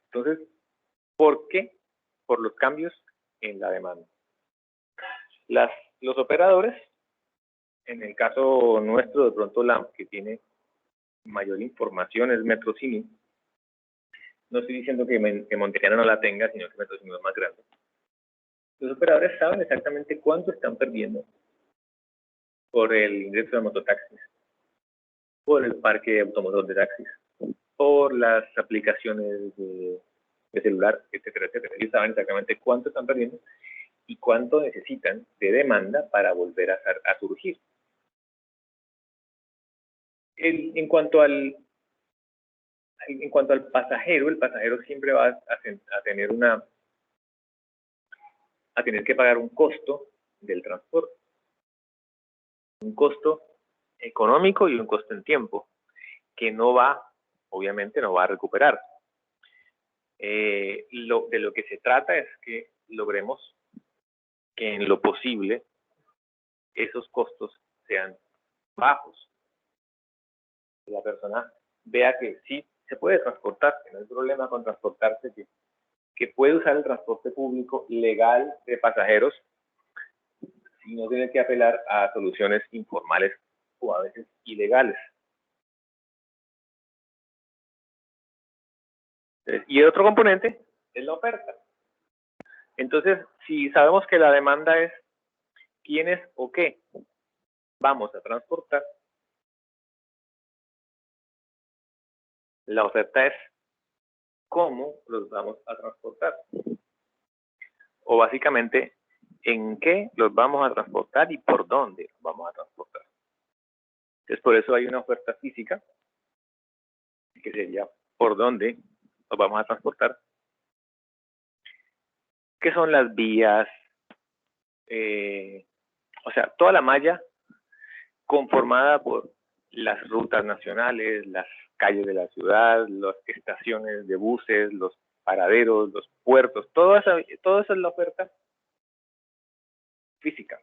Entonces, ¿por qué? Por los cambios en la demanda. Los operadores, en el caso nuestro, de pronto la que tiene mayor información es Metrocine. No estoy diciendo que Monteriano no la tenga, sino que Metrocine es más grande. Los operadores saben exactamente cuánto están perdiendo por el ingreso de mototaxis, por el parque automotor de taxis, por las aplicaciones de celular, etcétera, etcétera. Ellos saben exactamente cuánto están perdiendo y cuánto necesitan de demanda para volver a surgir. En cuanto al pasajero, el pasajero siempre va a tener que pagar un costo del transporte, un costo económico y un costo en tiempo, que obviamente no va a recuperar. De lo que se trata es que logremos que en lo posible esos costos sean bajos. Que la persona vea que sí se puede transportar, que no hay problema con transportarse, que puede usar el transporte público legal de pasajeros y no tiene que apelar a soluciones informales o a veces ilegales. Y el otro componente es la oferta. Entonces, si sabemos que la demanda es quiénes o qué vamos a transportar, la oferta es cómo los vamos a transportar. O básicamente, en qué los vamos a transportar y por dónde los vamos a transportar. Entonces, por eso hay una oferta física, que sería por dónde los vamos a transportar, qué son las vías, o sea, toda la malla conformada por las rutas nacionales, las calles de la ciudad, las estaciones de buses, los paraderos, los puertos, todo eso es la oferta física.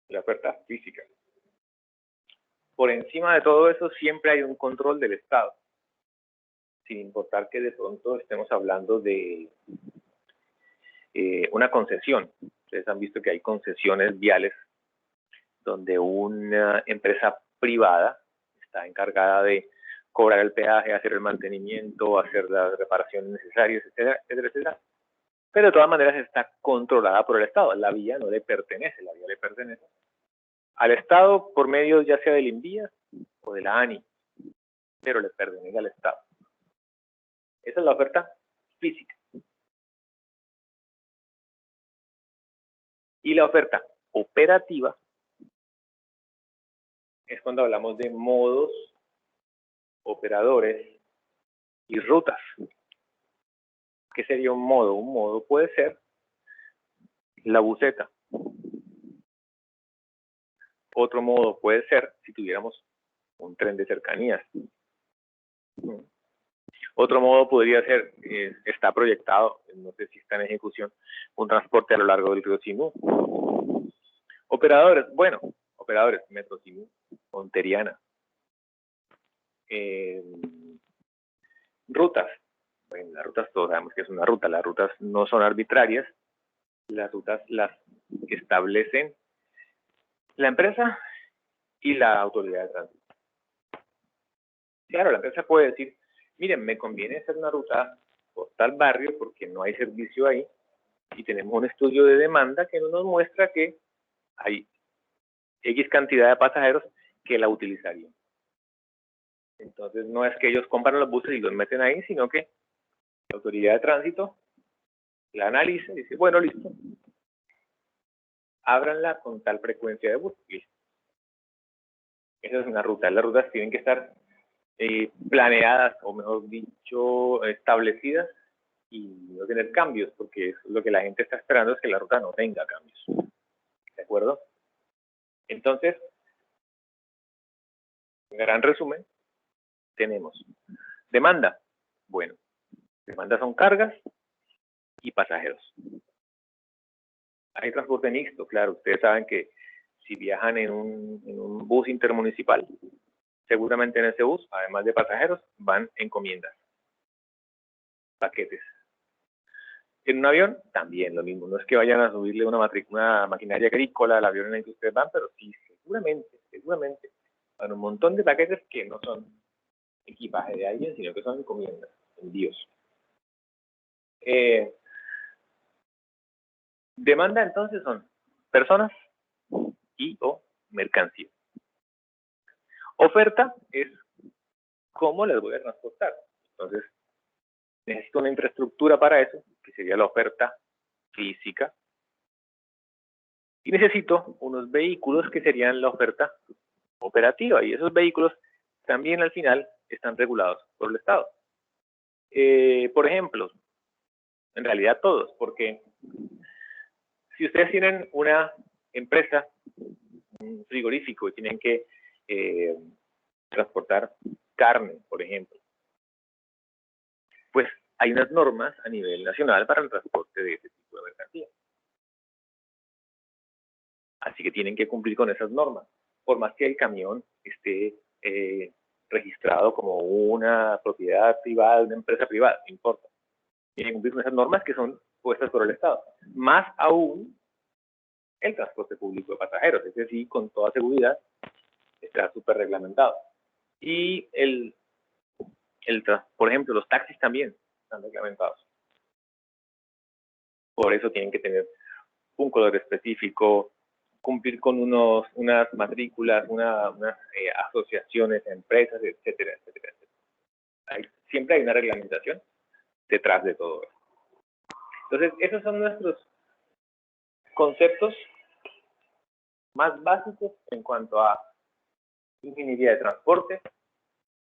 La oferta física. Por encima de todo eso siempre hay un control del Estado, sin importar que de pronto estemos hablando de una concesión. Ustedes han visto que hay concesiones viales donde una empresa privada está encargada de cobrar el peaje, hacer el mantenimiento, hacer las reparaciones necesarias, etcétera, etcétera, etcétera. Pero de todas maneras está controlada por el Estado. La vía no le pertenece, la vía le pertenece al Estado por medio ya sea del INVIA o de la ANI, pero le pertenece al Estado. Esa es la oferta física. Y la oferta operativa es cuando hablamos de modos, operadores y rutas. ¿Qué sería un modo? Un modo puede ser la buseta. Otro modo puede ser si tuviéramos un tren de cercanías. Otro modo podría ser, está proyectado, no sé si está en ejecución, un transporte a lo largo del río Sinú. Operadores, Metrocine, Monteriana. Rutas. Bueno, las rutas todos sabemos que es una ruta. Las rutas no son arbitrarias. Las rutas las establecen la empresa y la autoridad de tránsito. Claro, la empresa puede decir, miren, me conviene hacer una ruta por tal barrio porque no hay servicio ahí y tenemos un estudio de demanda que nos muestra que hay X cantidad de pasajeros que la utilizarían. Entonces no es que ellos compran los buses y los meten ahí, sino que la autoridad de tránsito la analiza y dice, bueno, listo, ábranla con tal frecuencia de bus, listo. Esa es una ruta. Las rutas tienen que estar planeadas, o mejor dicho, establecidas y no tener cambios, porque lo que la gente está esperando es que la ruta no tenga cambios. ¿De acuerdo? Entonces, en gran resumen, tenemos demanda. Bueno, demanda son cargas y pasajeros. Hay transporte mixto, claro. Ustedes saben que si viajan en un bus intermunicipal, seguramente en ese bus, además de pasajeros, van encomiendas, paquetes. En un avión, también lo mismo. No es que vayan a subirle una maquinaria agrícola al avión en el que ustedes van, pero sí, seguramente, van un montón de paquetes que no son equipaje de alguien, sino que son encomiendas, envíos. Demanda, entonces, son personas y o mercancía. Oferta es cómo las voy a transportar. Entonces, necesito una infraestructura para eso, que sería la oferta física. Y necesito unos vehículos que serían la oferta operativa. Y esos vehículos también al final están regulados por el Estado. Por ejemplo, en realidad todos, porque si ustedes tienen una empresa, un frigorífico, y tienen que transportar carne, por ejemplo, pues hay unas normas a nivel nacional para el transporte de ese tipo de mercancía. Así que tienen que cumplir con esas normas, por más que el camión esté registrado como una propiedad privada, una empresa privada, no importa. Tienen que cumplir con esas normas que son puestas por el Estado. Más aún el transporte público de pasajeros, es decir, con toda seguridad está súper reglamentado. Y por ejemplo, los taxis también están reglamentados. Por eso tienen que tener un color específico, cumplir con unas matrículas, unas asociaciones, empresas, etcétera, etcétera, etcétera. Siempre hay una reglamentación detrás de todo eso. Entonces, esos son nuestros conceptos más básicos en cuanto a ingeniería de transporte,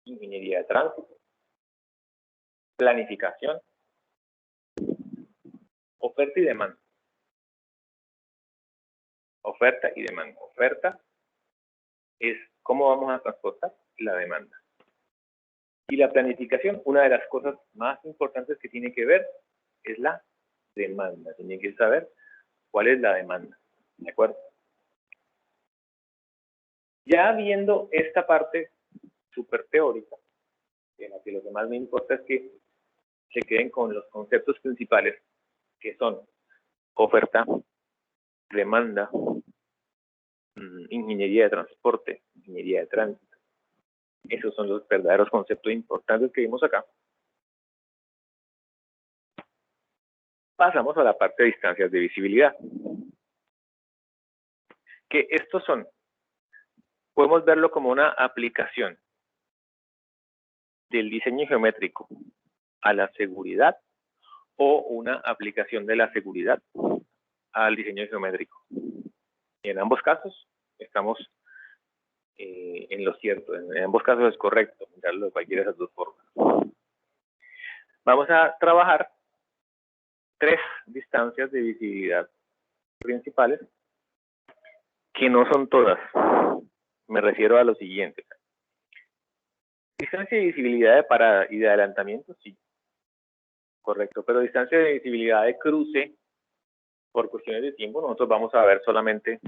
ingeniería de tránsito, planificación, oferta y demanda. Oferta y demanda. Oferta es cómo vamos a transportar la demanda. Y la planificación, una de las cosas más importantes que tiene que ver es la demanda. Tienen que saber cuál es la demanda. ¿De acuerdo? Ya viendo esta parte súper teórica, en la que lo que más me importa es que se queden con los conceptos principales, que son oferta, demanda, ingeniería de transporte, ingeniería de tránsito. Esos son los verdaderos conceptos importantes que vimos acá. Pasamos a la parte de distancias de visibilidad. Que estos son, podemos verlo como una aplicación del diseño geométrico a la seguridad o una aplicación de la seguridad al diseño geométrico. Y en ambos casos estamos en lo cierto, en ambos casos es correcto mirarlo de cualquiera de esas dos formas. Vamos a trabajar 3 distancias de visibilidad principales, que no son todas. Me refiero a lo siguiente. Distancia de visibilidad de parada y de adelantamiento, sí. Correcto, pero distancia de visibilidad de cruce, por cuestiones de tiempo, nosotros vamos a ver solamente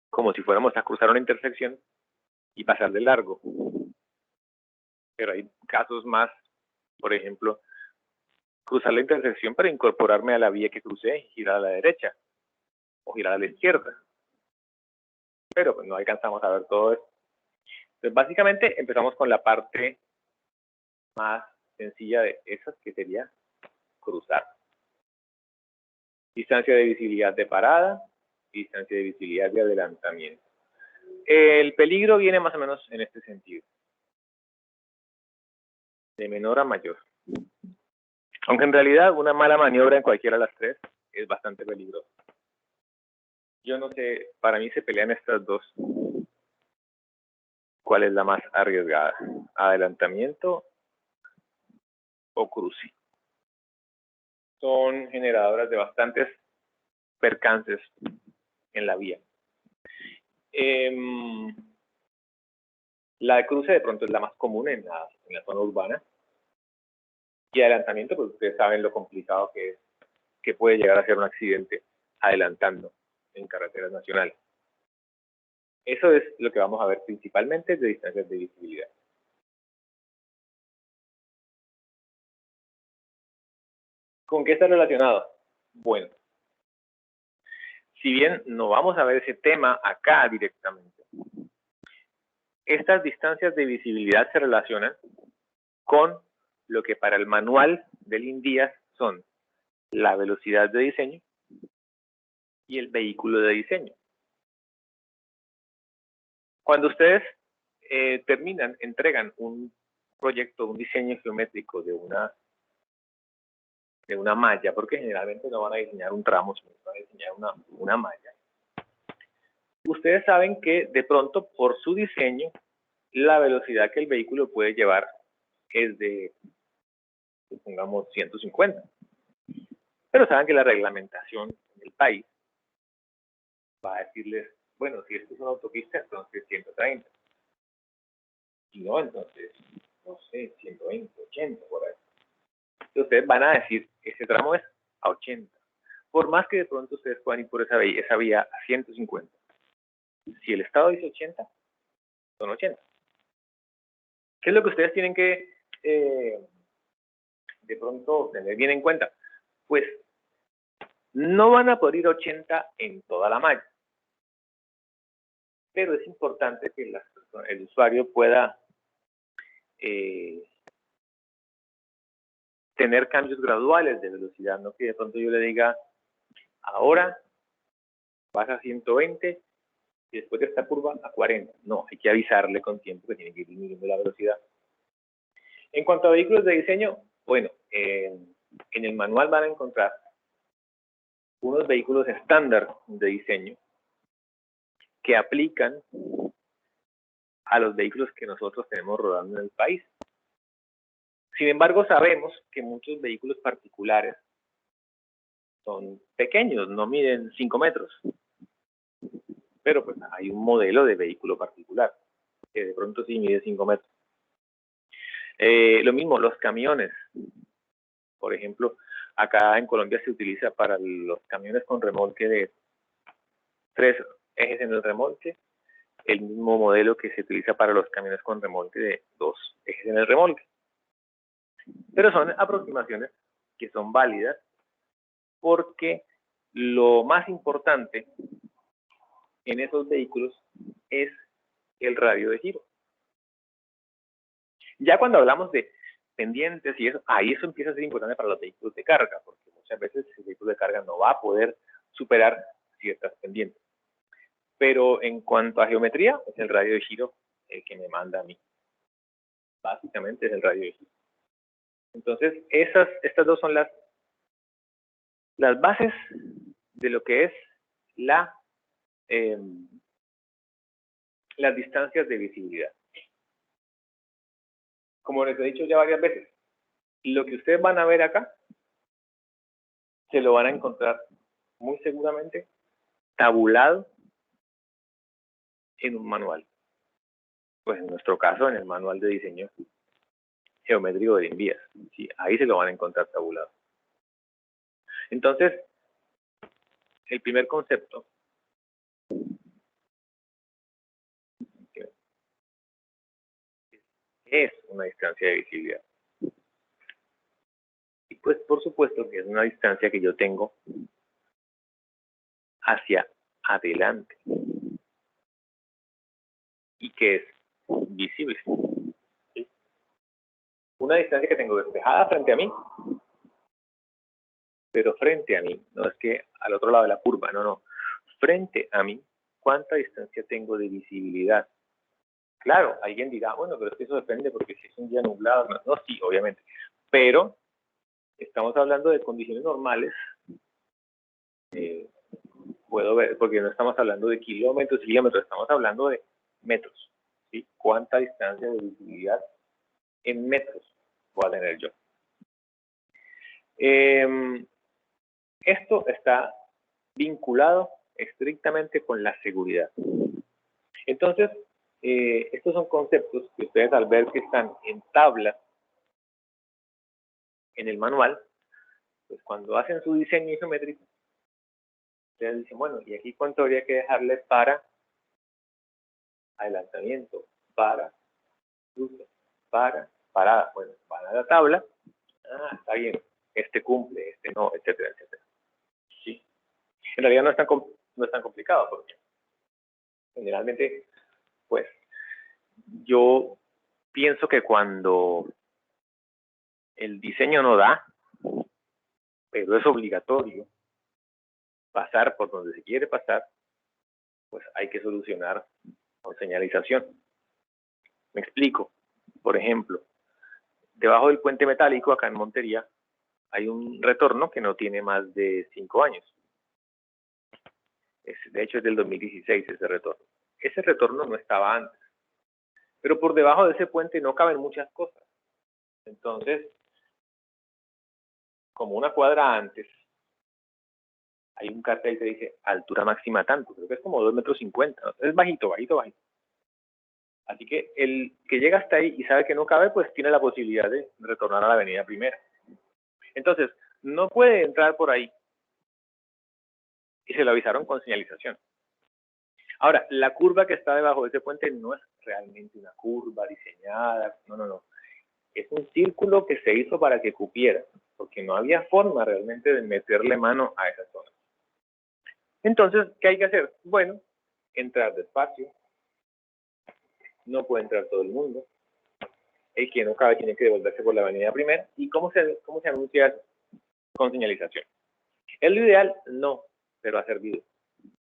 como si fuéramos a cruzar una intersección y pasar de largo. Pero hay casos más, por ejemplo, cruzar la intersección para incorporarme a la vía que crucé y girar a la derecha o girar a la izquierda. Pero pues no alcanzamos a ver todo eso. Entonces, básicamente empezamos con la parte más sencilla de esas, que sería cruzar. Distancia de visibilidad de parada y distancia de visibilidad de adelantamiento. El peligro viene más o menos en este sentido. De menor a mayor. Aunque en realidad una mala maniobra en cualquiera de las tres es bastante peligrosa. Yo no sé, para mí se pelean estas dos. ¿Cuál es la más arriesgada? ¿Adelantamiento o cruce? Son generadoras de bastantes percances en la vía. La de cruce de pronto es la más común en la zona urbana. Y adelantamiento, pues ustedes saben lo complicado que es, que puede llegar a ser un accidente adelantando en carreteras nacionales. Eso es lo que vamos a ver principalmente de distancias de visibilidad. ¿Con qué está relacionado? Bueno, si bien no vamos a ver ese tema acá directamente, estas distancias de visibilidad se relacionan con lo que para el manual del INVIAS son la velocidad de diseño y el vehículo de diseño. Cuando ustedes entregan un proyecto, un diseño geométrico de una malla, porque generalmente no van a diseñar un tramo, sino van a diseñar una malla. Ustedes saben que de pronto por su diseño, la velocidad que el vehículo puede llevar es de, supongamos, 150. Pero saben que la reglamentación en el país va a decirles, bueno, si esto es una autopista, entonces 130. Si no, entonces, no sé, 120, 80, por ahí. Entonces ustedes van a decir, ese tramo es a 80. Por más que de pronto ustedes puedan ir por esa vía a 150. Si el Estado dice 80, son 80. ¿Qué es lo que ustedes tienen que de pronto tener bien en cuenta? Pues no van a poder ir 80 en toda la malla. Pero es importante que el usuario pueda tener cambios graduales de velocidad, no que de pronto yo le diga, ahora vas a 120 y después de esta curva a 40. No, hay que avisarle con tiempo que tiene que ir disminuyendo la velocidad. En cuanto a vehículos de diseño, bueno, en el manual van a encontrar unos vehículos estándar de diseño que aplican a los vehículos que nosotros tenemos rodando en el país. Sin embargo, sabemos que muchos vehículos particulares son pequeños, no miden 5 metros. Pero pues hay un modelo de vehículo particular que de pronto sí mide 5 metros. Lo mismo, los camiones. Por ejemplo, acá en Colombia se utiliza para los camiones con remolque de 3 ejes en el remolque, el mismo modelo que se utiliza para los camiones con remolque de 2 ejes en el remolque. Pero son aproximaciones que son válidas porque lo más importante en esos vehículos es el radio de giro. Ya cuando hablamos de pendientes y eso, ahí eso empieza a ser importante para los vehículos de carga, porque muchas veces el vehículo de carga no va a poder superar ciertas pendientes. Pero en cuanto a geometría, es el radio de giro el que me manda a mí. Básicamente es el radio de giro. Entonces, estas dos son las bases de lo que es las distancias de visibilidad. Como les he dicho ya varias veces, lo que ustedes van a ver acá, se lo van a encontrar muy seguramente tabulado en un manual. Pues en nuestro caso, en el manual de diseño geométrico de INVIAS. Sí, ahí se lo van a encontrar tabulado. Entonces, el primer concepto es una distancia de visibilidad. Y pues por supuesto que es una distancia que yo tengo hacia adelante y que es visible. ¿Sí? Una distancia que tengo despejada frente a mí, pero frente a mí, no es que al otro lado de la curva, no, frente a mí, ¿cuánta distancia tengo de visibilidad? Claro, alguien dirá, bueno, pero es que eso depende porque si es un día nublado, no, sí, obviamente, pero estamos hablando de condiciones normales, puedo ver, porque no estamos hablando de kilómetros y kilómetros, estamos hablando de metros, ¿sí? ¿Cuánta distancia de visibilidad en metros voy a tener yo? Esto está vinculado estrictamente con la seguridad. Entonces, estos son conceptos que ustedes al ver que están en tabla en el manual, pues cuando hacen su diseño isométrico, ustedes dicen, bueno, ¿y aquí cuánto habría que dejarle para adelantamiento, para cruce, para parada? Bueno, van a la tabla, está bien, este cumple, este no, etcétera, etcétera. ¿Sí? En realidad no es tan complicado, porque generalmente, pues, yo pienso que cuando el diseño no da, pero es obligatorio pasar por donde se quiere pasar, pues hay que solucionar con señalización. Me explico. Por ejemplo, debajo del puente metálico, acá en Montería, hay un retorno que no tiene más de 5 años. De hecho, es del 2016 ese retorno. Ese retorno no estaba antes. Pero por debajo de ese puente no caben muchas cosas. Entonces, como una cuadra antes, hay un cartel que dice altura máxima tanto. Creo que es como 2,50 metros. Es bajito, bajito, bajito. Así que el que llega hasta ahí y sabe que no cabe, pues tiene la posibilidad de retornar a la avenida Primera. Entonces, no puede entrar por ahí. Y se lo avisaron con señalización. Ahora, la curva que está debajo de ese puente no es realmente una curva diseñada. No, no, no. Es un círculo que se hizo para que cupiera, porque no había forma realmente de meterle mano a esa zona. Entonces, ¿qué hay que hacer? Bueno, entrar despacio. No puede entrar todo el mundo. El que no cabe tiene que devolverse por la avenida Primera. ¿Y cómo se anuncia eso? Con señalización. ¿Es lo ideal? No, pero ha servido.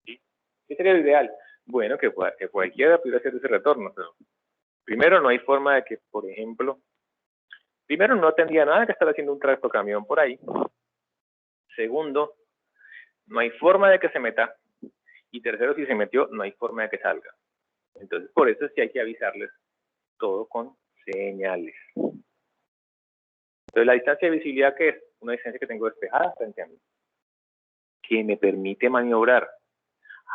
¿Sí? ¿Qué sería lo ideal? Bueno, que cualquiera pudiera hacer ese retorno, pero primero no hay forma de que, por ejemplo, primero no tendría nada que estar haciendo un tractocamión por ahí. Segundo, no hay forma de que se meta. Y tercero, si se metió, no hay forma de que salga. Entonces, por eso sí hay que avisarles todo con señales. Entonces, la distancia de visibilidad, ¿qué es? Una distancia que tengo despejada frente a mí, que me permite maniobrar.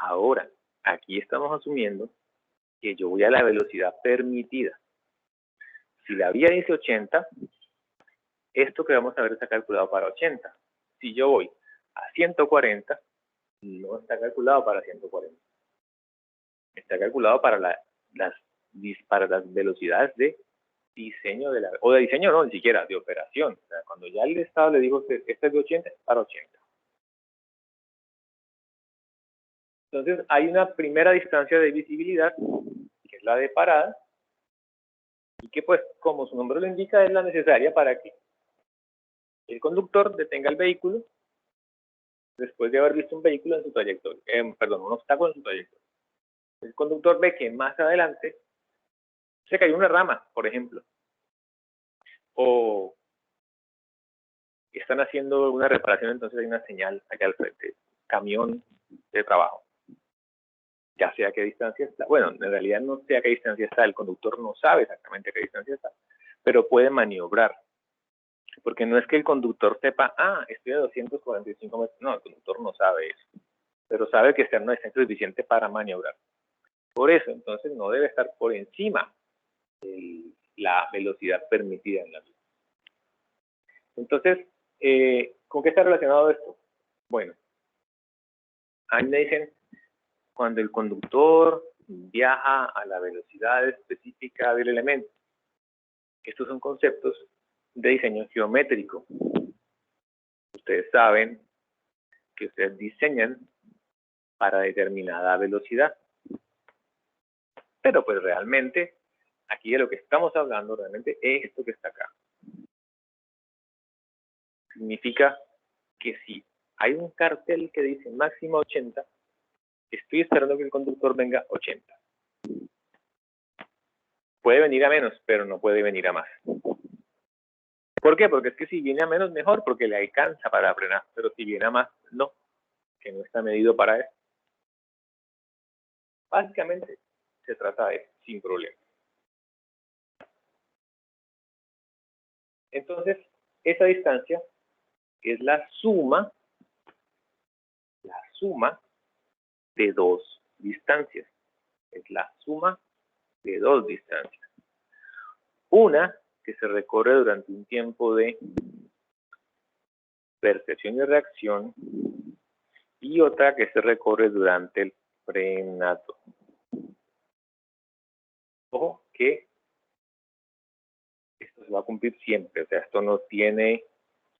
Ahora, aquí estamos asumiendo que yo voy a la velocidad permitida. Si la vía dice 80, esto que vamos a ver está calculado para 80. Si yo voy a 140, no está calculado para 140. Está calculado para las velocidades de diseño o de diseño no, ni siquiera, de operación. O sea, cuando ya el Estado le dijo que este es de 80, es para 80. Entonces, hay una primera distancia de visibilidad, que es la de parada, y que pues, como su nombre lo indica, es la necesaria para que el conductor detenga el vehículo después de haber visto un vehículo en su trayectoria, un obstáculo en su trayectoria. El conductor ve que más adelante se cayó una rama, por ejemplo, o están haciendo una reparación, entonces hay una señal allá al frente, camión de trabajo. Ya sé a qué distancia está. Bueno, en realidad no sé a qué distancia está, el conductor no sabe exactamente a qué distancia está, pero puede maniobrar. Porque no es que el conductor sepa, estoy a 245 metros. No, el conductor no sabe eso, pero sabe que está en una distancia suficiente para maniobrar. Por eso, entonces, no debe estar por encima de la velocidad permitida en la vía. Entonces, ¿con qué está relacionado esto? Bueno, a mí me dicen, cuando el conductor viaja a la velocidad específica del elemento. Estos son conceptos de diseño geométrico. Ustedes saben que ustedes diseñan para determinada velocidad. Pero pues realmente, aquí de lo que estamos hablando, realmente esto que está acá. Significa que si hay un cartel que dice máximo 80, estoy esperando que el conductor venga 80. Puede venir a menos, pero no puede venir a más. ¿Por qué? Porque es que si viene a menos, mejor, porque le alcanza para frenar, pero si viene a más, no, que no está medido para eso. Básicamente, se trata de eso, sin problema. Entonces, esa distancia es la suma de dos distancias. Es la suma de dos distancias. Una que se recorre durante un tiempo de percepción y reacción, y otra que se recorre durante el frenado. Ojo que esto se va a cumplir siempre, o sea, esto no tiene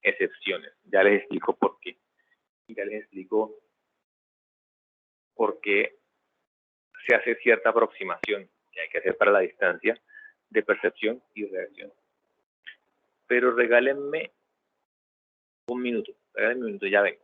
excepciones. Ya les explico por qué. Y ya les explico por qué se hace cierta aproximación que hay que hacer para la distancia de percepción y reacción. Pero regálenme un minuto, ya vengo.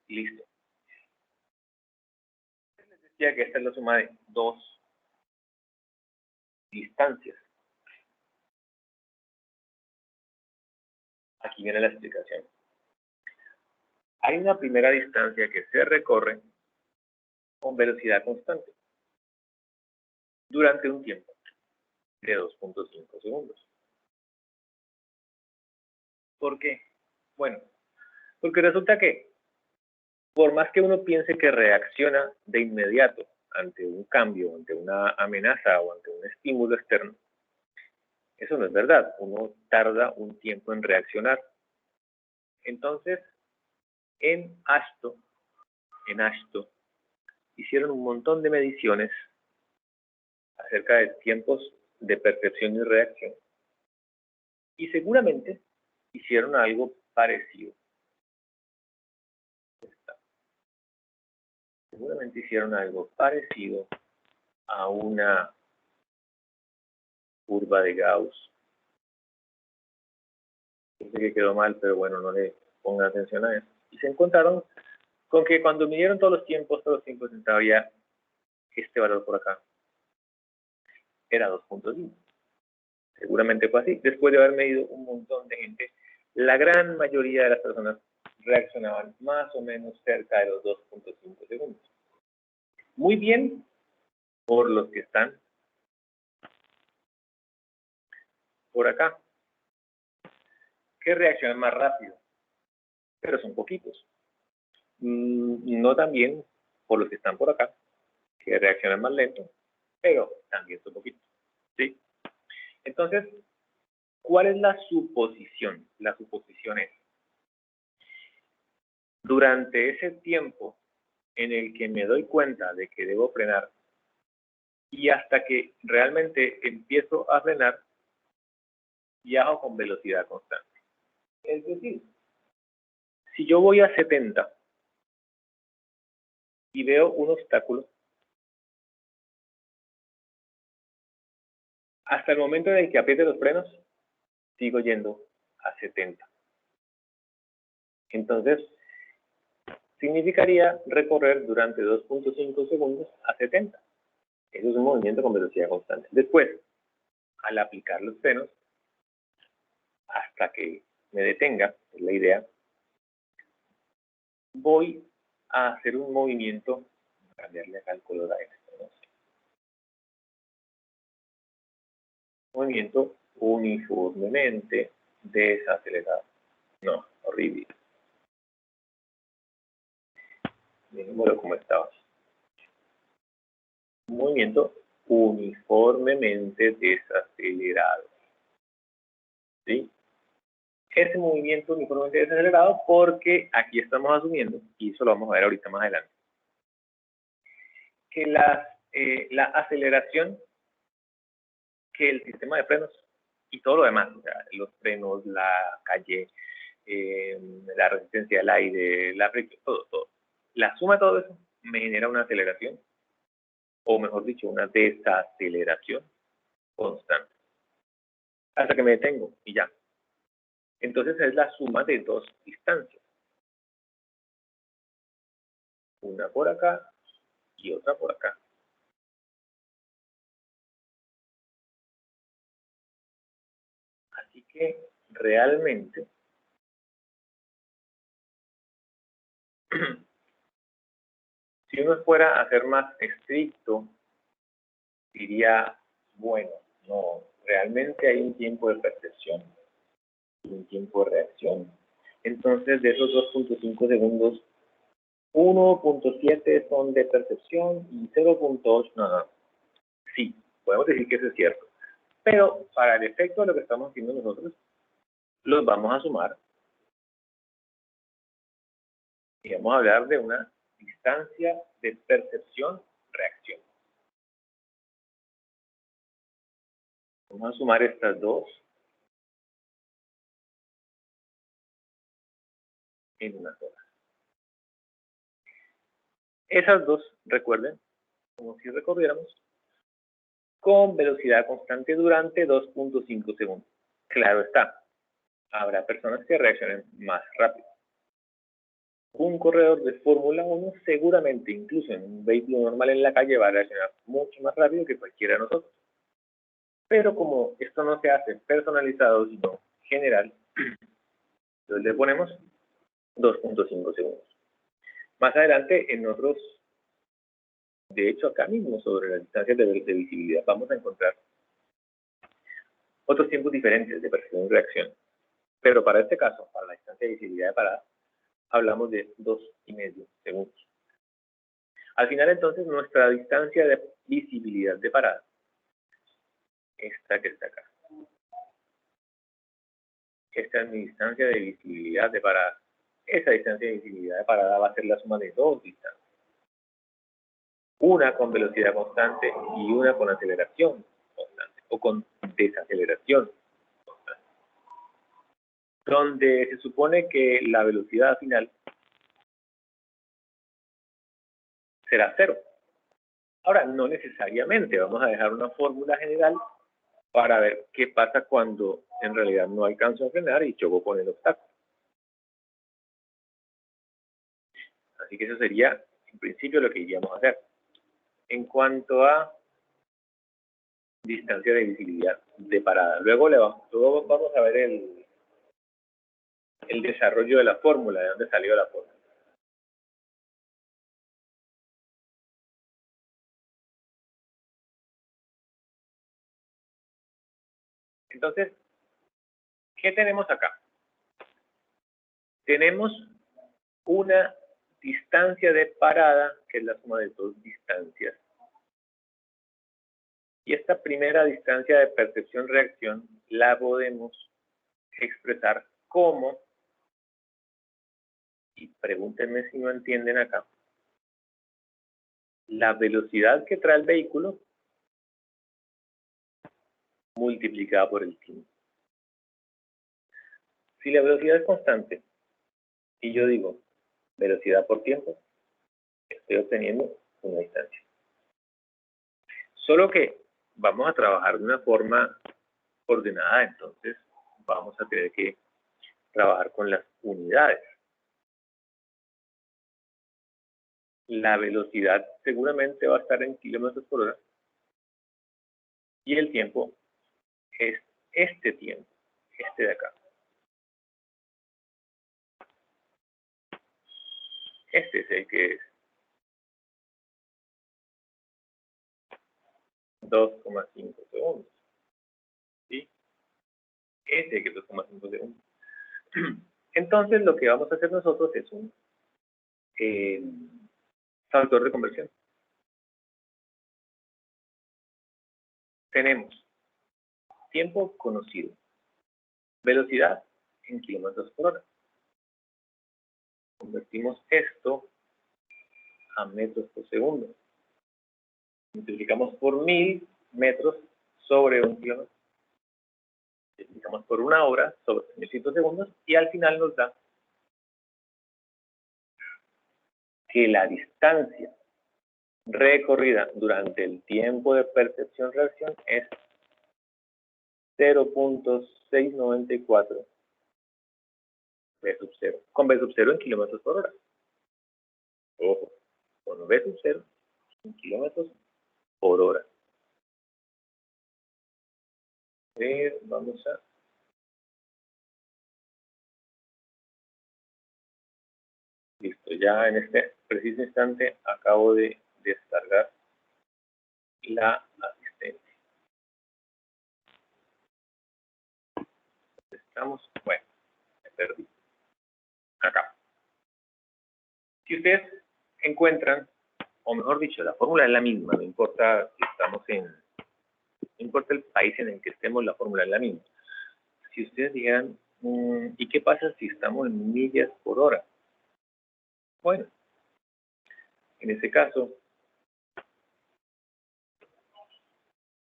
Listo. Les decía que esta es la suma de dos distancias. Aquí viene la explicación. Hay una primera distancia que se recorre con velocidad constante durante un tiempo de 2.5 segundos. ¿Por qué? Bueno, porque resulta que por más que uno piense que reacciona de inmediato ante un cambio, ante una amenaza o ante un estímulo externo, eso no es verdad. Uno tarda un tiempo en reaccionar. Entonces, en ASTO, hicieron un montón de mediciones acerca de tiempos de percepción y reacción. Y seguramente hicieron algo parecido. Seguramente hicieron algo parecido a una curva de Gauss. Yo sé que quedó mal, pero bueno, no le pongan atención a eso. Y se encontraron con que cuando midieron todos los tiempos había este valor por acá. Era 2.5. Seguramente fue así. Después de haber medido un montón de gente, la gran mayoría de las personas reaccionaban más o menos cerca de los 2.5 segundos. Muy bien por los que están por acá, que reaccionan más rápido, pero son poquitos. No tan bien por los que están por acá, que reaccionan más lento, pero también son poquitos. ¿Sí? Entonces, ¿cuál es la suposición? La suposición es, durante ese tiempo en el que me doy cuenta de que debo frenar y hasta que realmente empiezo a frenar, viajo con velocidad constante. Es decir, si yo voy a 70 y veo un obstáculo, hasta el momento en el que apriete los frenos, sigo yendo a 70. Entonces, significaría recorrer durante 2.5 segundos a 70. Eso es un movimiento con velocidad constante. Después, al aplicar los frenos, hasta que me detenga, es la idea, voy a hacer un movimiento, cambiarle acá el color a esto, ¿no? Movimiento uniformemente desacelerado. No, horrible. Dejémoslo como estaba. Un movimiento uniformemente desacelerado. ¿Sí? Ese movimiento uniformemente desacelerado porque aquí estamos asumiendo, y eso lo vamos a ver ahorita más adelante, que la aceleración que el sistema de frenos y todo lo demás, o sea, los frenos, la calle, la resistencia al aire, la fricción, todo. La suma de todo eso me genera una aceleración, o mejor dicho, una desaceleración constante, hasta que me detengo y ya. Entonces es la suma de dos distancias. Una por acá y otra por acá. Así que realmente si uno fuera a ser más estricto, diría, bueno, no, realmente hay un tiempo de percepción y un tiempo de reacción. Entonces, de esos 2.5 segundos, 1.7 son de percepción y 0.8, no. Sí, podemos decir que eso es cierto. Pero para el efecto de lo que estamos haciendo nosotros, los vamos a sumar y vamos a hablar de una distancia de percepción-reacción. Vamos a sumar estas dos en una sola. Esas dos, recuerden, como si recorriéramos, con velocidad constante durante 2.5 segundos. Claro está, habrá personas que reaccionen más rápido. Un corredor de Fórmula 1 seguramente, incluso en un vehículo normal en la calle, va a reaccionar mucho más rápido que cualquiera de nosotros. Pero como esto no se hace personalizado, sino general, entonces le ponemos 2.5 segundos. Más adelante, en otros, de hecho acá mismo, sobre las distancias de visibilidad, vamos a encontrar otros tiempos diferentes de percepción y reacción. Pero para este caso, para la distancia de visibilidad de parada, hablamos de 2,5 segundos. Al final, entonces, nuestra distancia de visibilidad de parada, esta que está acá. Esta es mi distancia de visibilidad de parada. Esa distancia de visibilidad de parada va a ser la suma de dos distancias. Una con velocidad constante y una con aceleración constante, o con desaceleración constante. Donde se supone que la velocidad final será cero. Ahora, no necesariamente, vamos a dejar una fórmula general para ver qué pasa cuando en realidad no alcanzo a frenar y choco con el obstáculo. Así que eso sería, en principio, lo que iríamos a hacer. En cuanto a distancia de visibilidad de parada, luego vamos a ver el desarrollo de la fórmula, de dónde salió la fórmula. Entonces, ¿qué tenemos acá? Tenemos una distancia de parada, que es la suma de dos distancias. Y esta primera distancia de percepción-reacción la podemos expresar como, y pregúntenme si no entienden acá, la velocidad que trae el vehículo multiplicada por el tiempo. Si la velocidad es constante y yo digo velocidad por tiempo, estoy obteniendo una distancia. Solo que vamos a trabajar de una forma ordenada, entonces vamos a tener que trabajar con las unidades. la velocidad seguramente va a estar en kilómetros por hora y el tiempo es este tiempo, este de acá. Este es el que es 2,5 segundos. ¿Sí? Este que es 2,5 segundos. Entonces, lo que vamos a hacer nosotros es un factor de conversión. Tenemos tiempo conocido, velocidad en kilómetros por hora. Convertimos esto a metros por segundo. Multiplicamos por 1000 metros sobre un kilómetro. Multiplicamos por una hora sobre 300 segundos y al final nos da que la distancia recorrida durante el tiempo de percepción-reacción es 0.694 V sub 0, con V sub 0 en kilómetros por hora. Ojo, con V sub 0 en kilómetros por hora. Vamos a... Listo, ya en este preciso instante acabo de descargar la asistencia. Estamos, bueno, me perdí. Acá. Si ustedes encuentran, o mejor dicho, la fórmula es la misma, no importa si estamos no importa el país en el que estemos, la fórmula es la misma. Si ustedes dijeran, ¿y qué pasa si estamos en millas por hora? Bueno, en ese caso,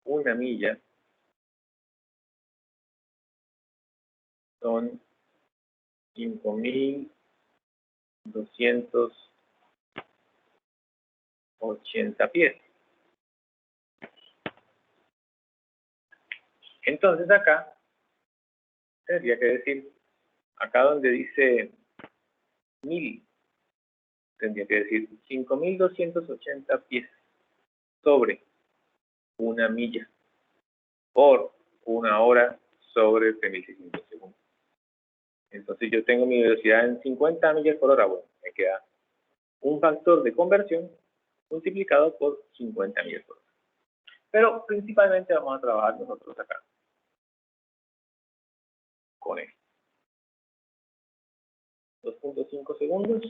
una milla son 5.280 pies. Entonces acá tendría que decir, acá donde dice 1000, tendría que decir 5.280 pies sobre una milla por una hora sobre 3.600 segundos. Entonces yo tengo mi velocidad en 50 millas por hora. Bueno, me queda un factor de conversión multiplicado por 50 millas por hora. Pero principalmente vamos a trabajar nosotros acá con esto. 2.5 segundos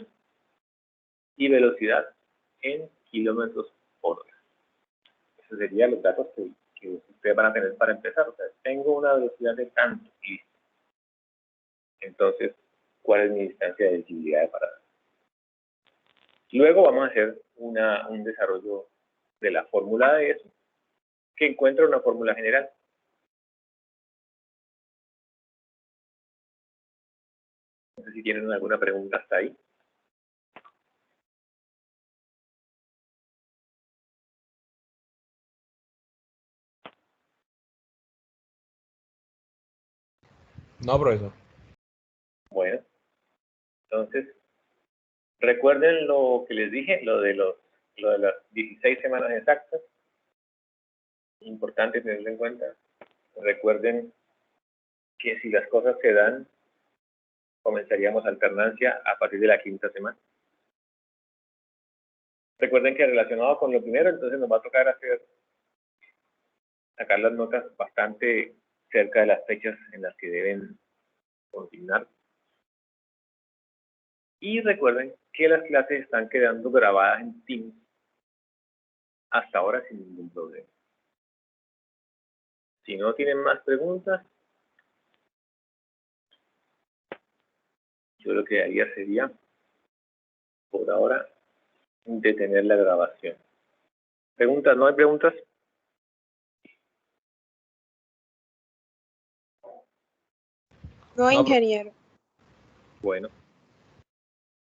y velocidad en kilómetros por hora. Esos serían los datos que ustedes van a tener para empezar. O sea, tengo una velocidad de tanto y listo. Entonces, ¿cuál es mi distancia de visibilidad de parada? Luego vamos a hacer un desarrollo de la fórmula de eso, que encuentra una fórmula general. No sé si tienen alguna pregunta hasta ahí. No, profesor. Bueno, entonces, recuerden lo que les dije, lo de las 16 semanas exactas. Importante tenerlo en cuenta. Recuerden que si las cosas se dan, comenzaríamos alternancia a partir de la 5ª semana. Recuerden que relacionado con lo primero, entonces nos va a tocar sacar las notas bastante cerca de las fechas en las que deben consignar. Y recuerden que las clases están quedando grabadas en Teams hasta ahora sin ningún problema. Si no tienen más preguntas, yo lo que haría sería, por ahora, detener la grabación. ¿Preguntas? ¿No hay preguntas? No, ingeniero. Bueno.